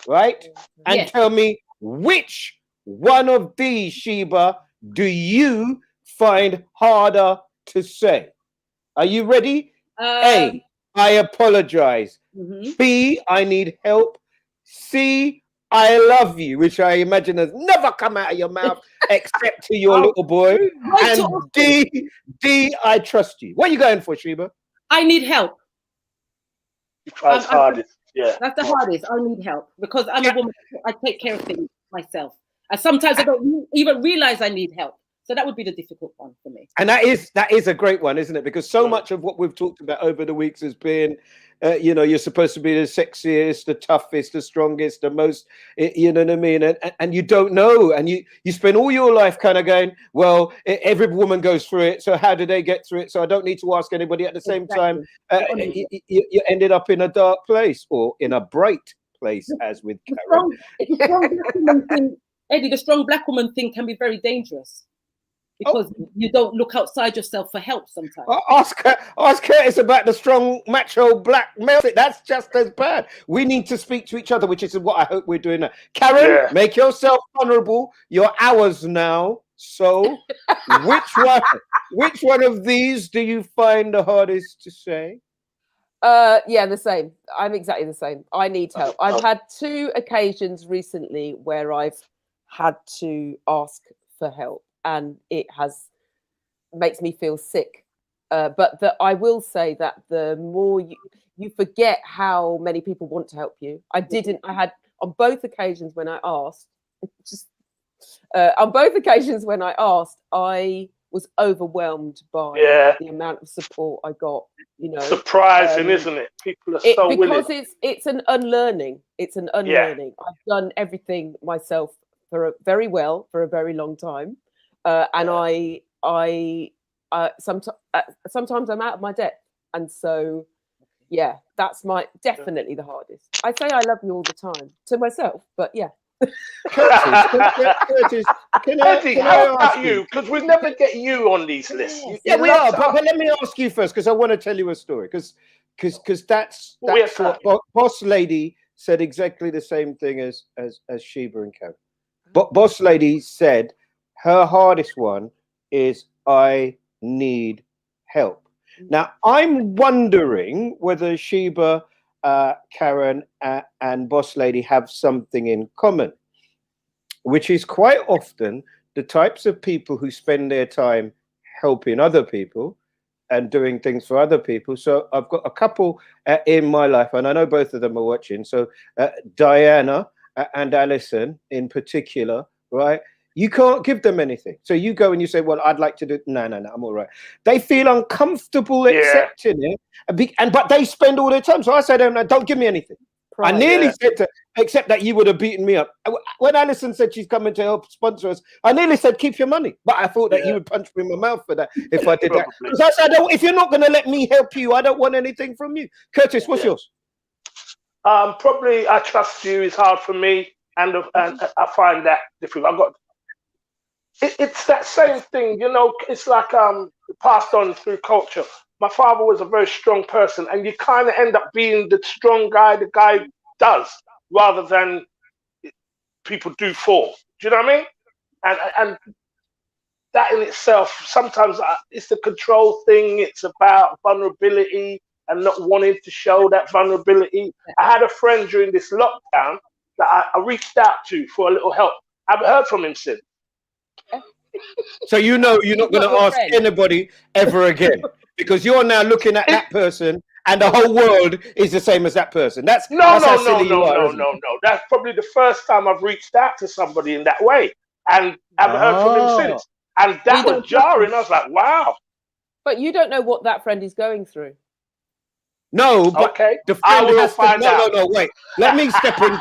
right? And tell me which one of these, Sheba, do you find harder to say? Are you ready? A, I apologize. B, I need help. C, I love you, which I imagine has never come out of your mouth except to your little boy. And D, I trust you. What are you going for, Sheba? I need help. You try as hardest. Yeah. That's the hardest. I need help because I'm a woman. I take care of things myself. And sometimes I don't even realize I need help. So that would be the difficult one for me. And that is a great one, isn't it? Because so much of what we've talked about over the weeks has been, you're supposed to be the sexiest, the toughest, the strongest, the most, you know what I mean? And you don't know. And you spend all your life kind of going, well, every woman goes through it. So how do they get through it? So I don't need to ask anybody. At the same time, you ended up in a dark place or in a bright place, as with Karen. Eddie, the strong black woman thing can be very dangerous. Because you don't look outside yourself for help sometimes. Ask Curtis about the strong macho black male. That's just as bad. We need to speak to each other, which is what I hope we're doing now. Karen, make yourself vulnerable. You're ours now. So, which one of these do you find the hardest to say? The same. I'm exactly the same. I need help. I've had 2 occasions recently where I've had to ask for help. And it makes me feel sick. But I will say that the more you forget how many people want to help you. I had on both occasions when I asked, I was overwhelmed by Yeah. the amount of support I got. You know, Surprising, isn't it? People are so willing. Because it's an unlearning. It's an unlearning. I've done everything myself for a very long time, and I sometimes I'm out of my depth, and so yeah, that's definitely the hardest. I say I love you all the time to myself, but yeah. Curtis, Eddie, how about you? Because we never get you on these lists. Yeah, we are. But let me ask you first, because I want to tell you a story. Because that's what Boss Lady said exactly the same thing as Sheba and Karen. But Boss Lady said her hardest one is I need help. Now I'm wondering whether Sheba, Karen, and Boss Lady have something in common, which is quite often the types of people who spend their time helping other people and doing things for other people. So I've got a couple in my life, and I know both of them are watching. So Diana and Alison in particular, right? You can't give them anything. So you go and you say, well, I'd like to do, no, I'm all right. They feel uncomfortable accepting it, but they spend all their time. So I say to them, don't give me anything. I nearly said to, except that you would have beaten me up. When Alison said she's coming to help sponsor us, I nearly said, keep your money. But I thought that you would punch me in my mouth for that if I did that. Because I said, if you're not going to let me help you, I don't want anything from you. Curtis, what's yours? Probably I trust you is hard for me. And I find that difficult. It's that same thing, you know, it's like passed on through culture. My father was a very strong person, and you kind of end up being the strong guy the guy does rather than people do for. Do you know what I mean? And that in itself, sometimes it's the control thing. It's about vulnerability and not wanting to show that vulnerability. I had a friend during this lockdown that I reached out to for a little help. I haven't heard from him since. So you know you're not going to ask anybody ever again, because you're now looking at that person and the whole world is the same as that person. That's no. That's probably the first time I've reached out to somebody in that way, and I haven't heard from him since. And that was jarring. I was like, wow. But you don't know what that friend is going through. No, but the friend I will find out. No, wait. Let me step in.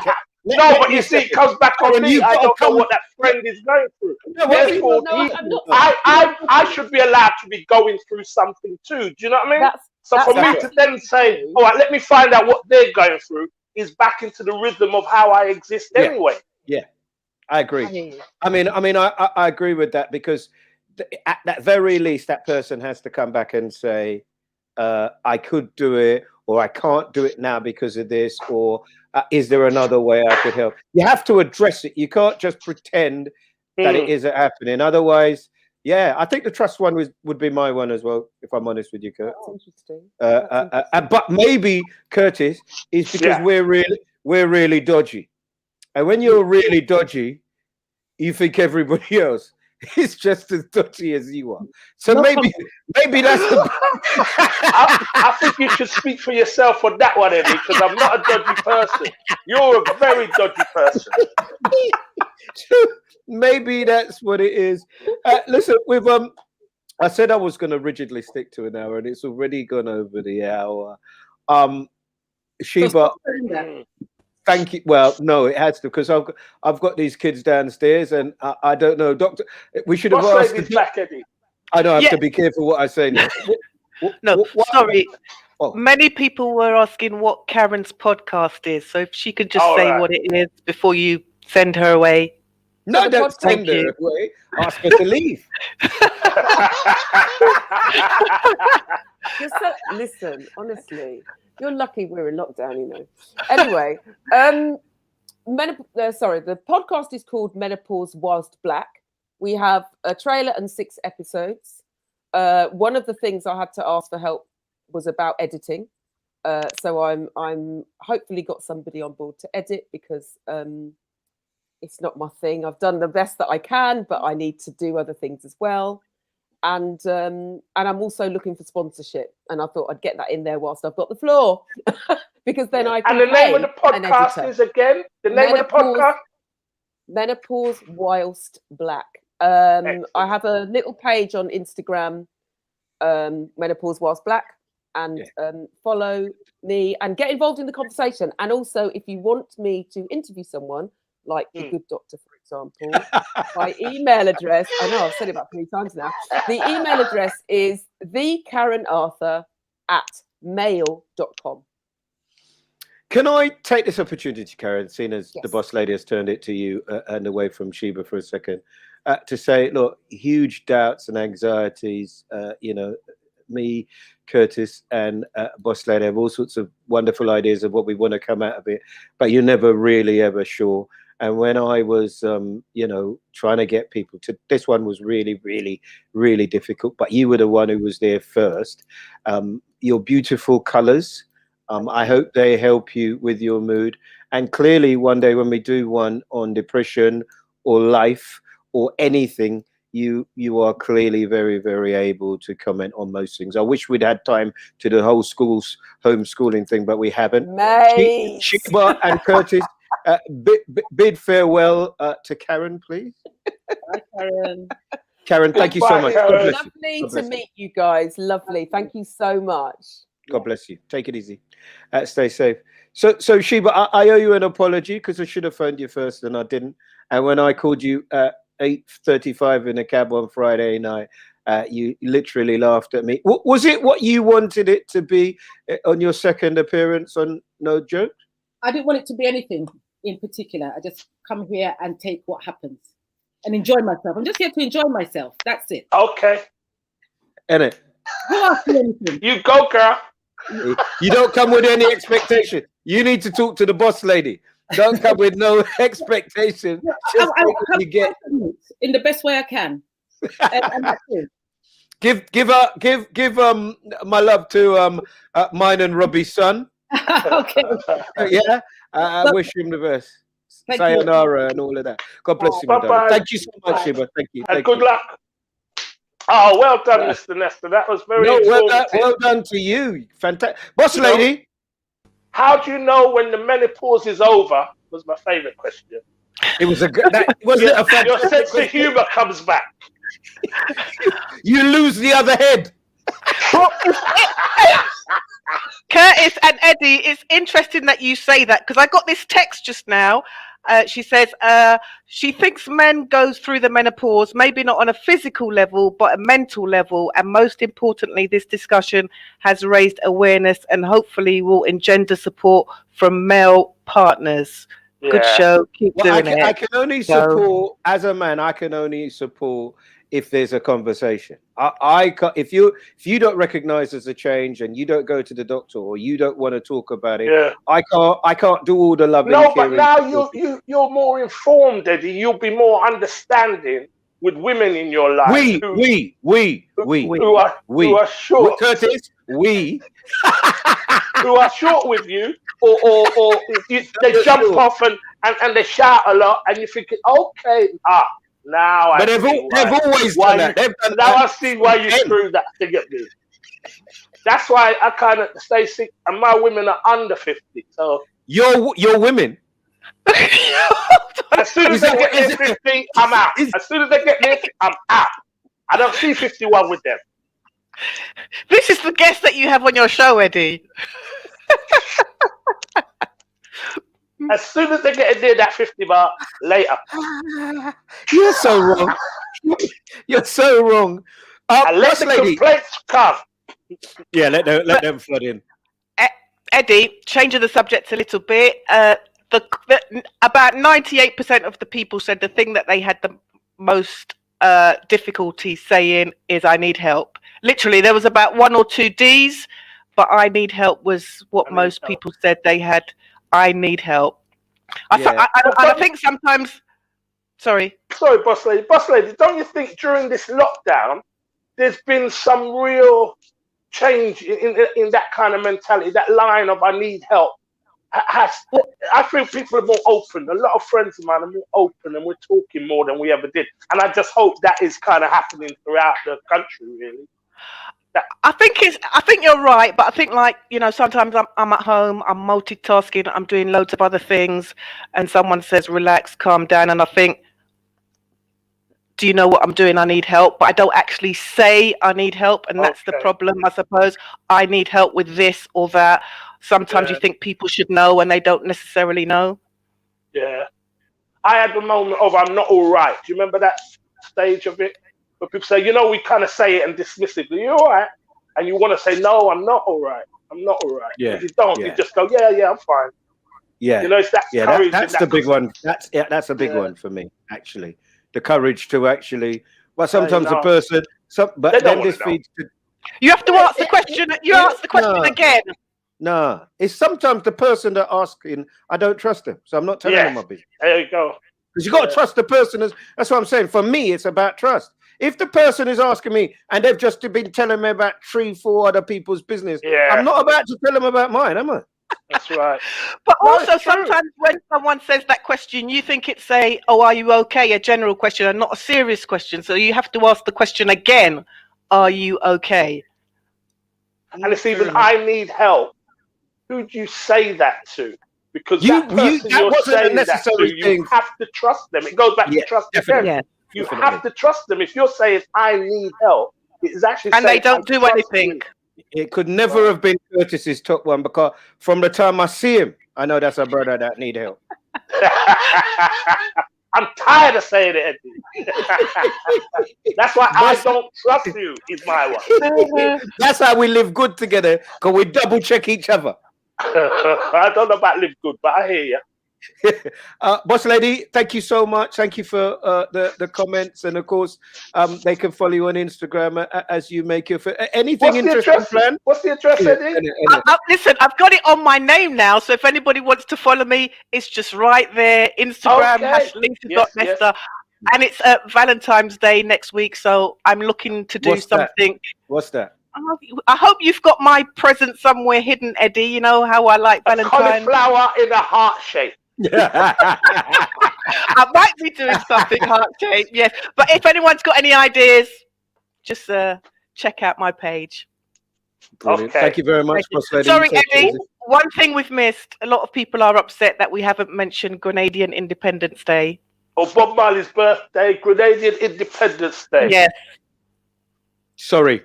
But you see, it comes back on me. I don't know what that friend is going through. Therefore, I should be allowed to be going through something too. Do you know what I mean? So for me to then say, all right, let me find out what they're going through, is back into the rhythm of how I exist anyway. Yeah, I agree. I mean, I agree with that, because at that very least, that person has to come back and say, I could do it, or I can't do it now because of this, or is there another way I could help? You have to address it. You can't just pretend that it isn't happening. Otherwise, I think the trust one would be my one as well, if I'm honest with you, Kurt. That's interesting. But maybe, Curtis, is because we're really dodgy. And when you're really dodgy, you think everybody else is just as dodgy as you are. So maybe that's the... I think you should speak for yourself on that one, Eddie, because I'm not a dodgy person. You're a very dodgy person. Maybe that's what it is. Listen, I said I was going to rigidly stick to an hour, and it's already gone over the hour. Sheba, thank you. Well, no, it has to, because I've got these kids downstairs, and I don't know, Doctor. We should have asked. Back, Eddie. I know I have to be careful what I say now. Sorry. Many people were asking what Karen's podcast is, so if she could just say what it is before you send her away. No, don't send her away. Ask her to leave. Listen, honestly, you're lucky we're in lockdown, you know. Anyway, the podcast is called Menopause Whilst Black. We have a trailer and 6 episodes. One of the things I had to ask for help was about editing. So I'm hopefully got somebody on board to edit, because it's not my thing. I've done the best that I can, but I need to do other things as well. And I'm also looking for sponsorship. And I thought I'd get that in there whilst I've got the floor, because then I can. And the name of the podcast is again? The name of the podcast? Menopause Whilst Black. I have a little page on Instagram, Menopause Whilst Black, and follow me and get involved in the conversation. And also, if you want me to interview someone, like the good doctor, for example, my email address, I know I've said it about 3 times now. The email address is thekarenarthur@mail.com. Can I take this opportunity, Karen, seeing as the boss lady has turned it to you and away from Sheba for a second, to say, look, huge doubts and anxieties, me, Curtis, and boss lady have all sorts of wonderful ideas of what we want to come out of it, but you're never really ever sure. And when I was, trying to get people to, this one was really, really, really difficult, but you were the one who was there first. Your beautiful colors, I hope they help you with your mood. And clearly one day when we do one on depression or life or anything, you are clearly very, very able to comment on most things. I wish we'd had time to do the whole homeschooling thing, but we haven't. Sheba and Curtis, bid farewell to Karen, please. Bye, Karen. Karen, thank you so much. God bless Lovely you. to meet you guys. Lovely. Thank you so much. God bless you. Take it easy. Stay safe. So Sheba, I owe you an apology because I should have phoned you first and I didn't. And when I called you at 8:35 in a cab on Friday night, you literally laughed at me. Was it what you wanted it to be on your second appearance on No Joke? I didn't want it to be anything in particular. I just come here and take what happens and enjoy myself. I'm just here to enjoy myself. That's it. Okay. Innit? Who asked me anything? You go, girl. You don't come with any expectation. You need to talk to the boss lady. Don't come with no expectation. Just take what you get in the best way I can. And that's it. Give my love to mine and Robbie's son. Okay. Yeah. I wish him the best. Sayonara and all of that. God bless you, Bye-bye. Thank you so much, Shiba. Thank you. And good luck. Oh, well done, Mr. Nestor. That was very informative. Well done to you. Fantastic. Boss lady. How do you know when the menopause is over? Was my favorite question. It was a good. Your sense of humor comes back. You lose the other head. Curtis and Eddie, it's interesting that you say that because I got this text just now. She says she thinks men go through the menopause, maybe not on a physical level, but a mental level. And most importantly, this discussion has raised awareness and hopefully will engender support from male partners. Yeah. Good show. Keep doing it. I can only support, as a man, I can only support if there's a conversation. If you don't recognize there's a change and you don't go to the doctor or you don't want to talk about it, I can't do all the loving. No, but now you're more informed, Eddie. You'll be more understanding with women in your life. Who are short. Curtis, who are short with you, or they jump off and they shout a lot, and you're thinking, okay, now I they've always done that. Now I see why you threw that thing at me. That's why I kind of stay sick, and my women are under 50. So your women. As soon as they get near 50, I'm out. As soon as they get near, I'm out. I don't see 51 with them. This is the guest that you have on your show, Eddie. As soon as they get near that 50 mark, later. You're so wrong. You're so wrong. And let the complaints come. Yeah, let them flood in. Eddie, changing the subject a little bit. About 98% of the people said the thing that they had the most difficulty saying is "I need help." Literally, there was about 1 or 2 D's, but "I need help" was what most people said they had. I need help. I think sometimes. Sorry, boss lady. Boss lady, don't you think during this lockdown, there's been some real change in that kind of mentality? That line of "I need help." I feel people are more open. A lot of friends of mine are more open, and we're talking more than we ever did. And I just hope that is kind of happening throughout the country, really. I think you're right, but I think, like, sometimes I'm at home, I'm multitasking, I'm doing loads of other things, and someone says, "Relax, calm down," and I think, do you know what I'm doing? I need help. But I don't actually say I need help. And that's the Okay. problem, I suppose. I need help with this or that. Sometimes you Yeah. think people should know and they don't necessarily know. Yeah. I had the moment of I'm not all right. Do you remember that stage of it? Where people say, you know, we kind of say it and dismissively, you're all right. And you want to say, no, I'm not all right. I'm not all right. Yeah, But you don't. You yeah. just go, yeah, I'm fine. Yeah, You know, it's that yeah. courage. That's the big one. That's a big one for me, actually. The courage to actually. But sometimes the know. person. They But don't then wanna this know. feeds to. You have to ask the question. You ask the question again. No, it's sometimes the person that asking. I don't trust them, so I'm not telling them my business. There you go. Because you got to trust the person. That's what I'm saying. For me, it's about trust. If the person is asking me and they've just been telling me about 3-4 other people's business, I'm not about to tell them about mine, am I? That's right. But also, sometimes when someone says that question, you think it's are you okay? A general question and not a serious question. So you have to ask the question again, are you okay? And it's even, I need help. Who do you say that to? Because that person that you're wasn't a saying that necessary to, thing. you have to trust them. It goes back to trust again. Yeah, you have to trust them. If you're saying, I need help, it's actually and saying, they don't do anything. It could never have been Curtis's top one, because from the time I see him, I know that's a brother that need help. I'm tired of saying it, Eddie. That's why I don't trust you, is my one. That's how we live good together, because we double check each other. I don't know about live good, but I hear you. Boss lady, thank you so much. Thank you for the comments, and of course, they can follow you on Instagram as you make your anything interesting plan. What's the address, Eddie? Listen, I've got it on my name now, so if anybody wants to follow me, it's just right there. Instagram #Lisa.Nesta, and it's Valentine's Day next week, so I'm looking to do something. What's that? I hope you've got my present somewhere hidden, Eddie. You know how I like Valentine's. Cauliflower in a heart shape. I might be doing something heart shape, yes. But if anyone's got any ideas, just check out my page. Brilliant. Thank you very much, Boss Lady. Sorry, Eddie. One thing we've missed. A lot of people are upset that we haven't mentioned Grenadian Independence Day. Or Bob Marley's birthday, Grenadian Independence Day. Yes. Sorry.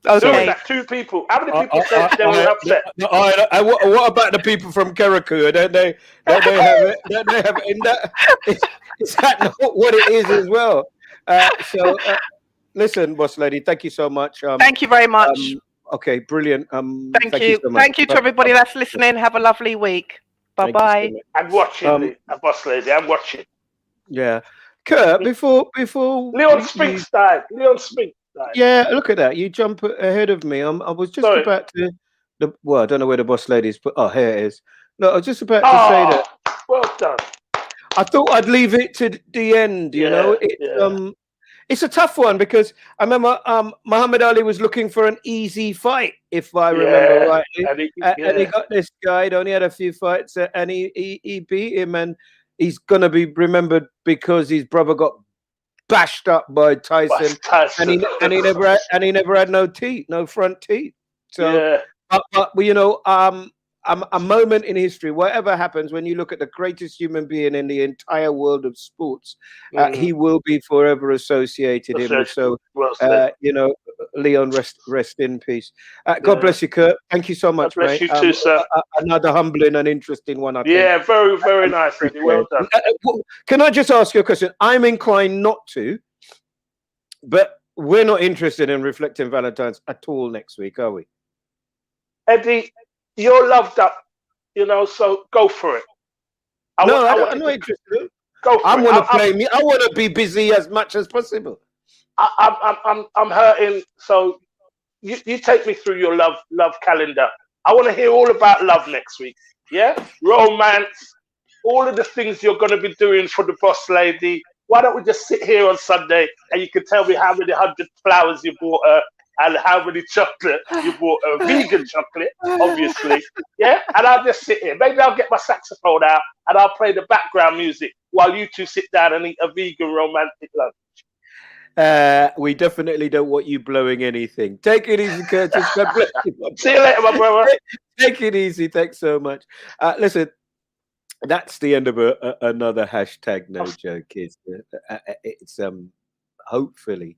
Okay. Two people. How many people said they were upset? What about the people from Karaku? Don't they have it? Don't they have it in that? Is that not what it is as well? Listen, Boss Lady, thank you so much. Thank you very much. Okay, brilliant. Thank you. So much. Thank you to everybody that's listening. Have a lovely week. Bye bye. I'm watching, Boss Lady. I'm watching. Yeah, Kurt. Before Leon Spinks died. Yeah, look at that. You jump ahead of me. I was just about to. I don't know where the Boss Lady is, but here it is. No, I was just about to say that. Well done. I thought I'd leave it to the end. You know, it's a tough one, because I remember Muhammad Ali was looking for an easy fight, if I remember rightly, and he got this guy. He only had a few fights, and he beat him, and he's gonna be remembered because his brother got bashed up by Tyson. And he never had no teeth, no front teeth. So, but you know, a moment in history, whatever happens, when you look at the greatest human being in the entire world of sports, he will be forever associated in. So, you know, Leon, rest in peace. God bless you, Kurt. Thank you so much, God bless mate. you too, sir. Another humbling and interesting one, I think. Yeah, very, very nice, Eddie. Well done. Can I just ask you a question? I'm inclined not to, but we're not interested in reflecting Valentine's at all next week, are we? Eddie, you're loved up, you know, so go for it. I'm not interested. Go for I it. want to play me. I want to be busy as much as possible. I'm hurting. So you take me through your love calendar. I want to hear all about love next week. Yeah, romance, all of the things you're going to be doing for the Boss Lady. Why don't we just sit here on Sunday and you can tell me how many 100 flowers you bought her and how many chocolate you bought her, vegan chocolate, obviously. Yeah, and I'll just sit here. Maybe I'll get my saxophone out and I'll play the background music while you two sit down and eat a vegan romantic lunch. We definitely don't want you blowing anything. Take it easy, Curtis. God bless you. See you later, my brother. Take it easy. Thanks so much. Listen, that's the end of another hashtag no joke. It's hopefully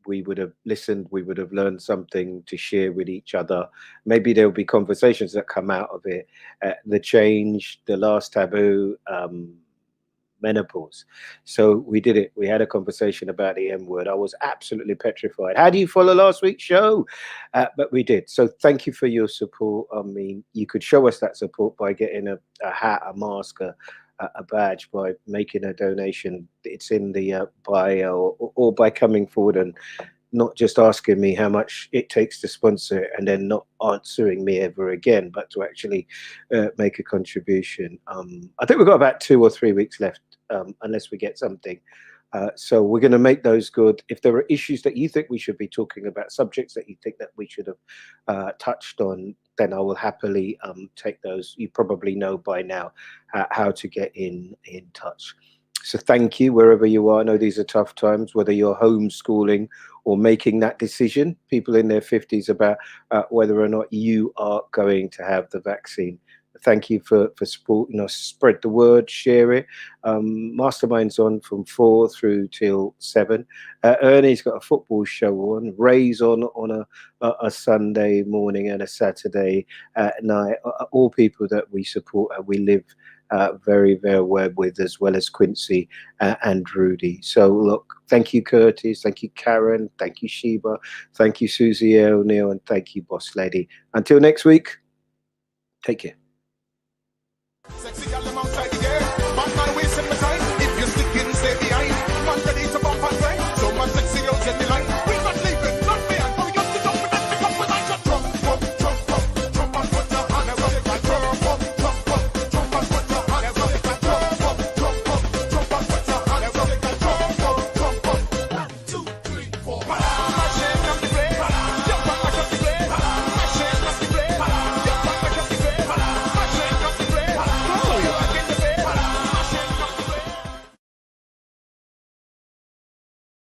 we would have listened, we would have learned something to share with each other. Maybe there'll be conversations that come out of it. The change, the last taboo, menopause. So we did it. We had a conversation about the M word. I was absolutely petrified. How do you follow last week's show? But we did. So thank you for your support. I mean, you could show us that support by getting a hat, a mask, a badge, by making a donation. It's in the bio, or by coming forward and not just asking me how much it takes to sponsor it and then not answering me ever again, but to actually make a contribution. I think we've got about 2 or 3 weeks left, unless we get something. So we're going to make those good. If there are issues that you think we should be talking about, subjects that you think that we should have touched on, then I will happily take those. You probably know by now how to get in touch. So thank you wherever you are. I know these are tough times, whether you're homeschooling or making that decision, people in their 50s, about whether or not you are going to have the vaccine. Thank you for supporting us. Spread the word, share it. Mastermind's on from 4 through till 7. Ernie's got a football show on. Ray's on a Sunday morning and a Saturday night. All people that we support and we live very, very well with, as well as Quincy and Rudy. So look, thank you, Curtis. Thank you, Karen. Thank you, Sheba. Thank you, Susie O'Neill. And thank you, Boss Lady. Until next week, take care.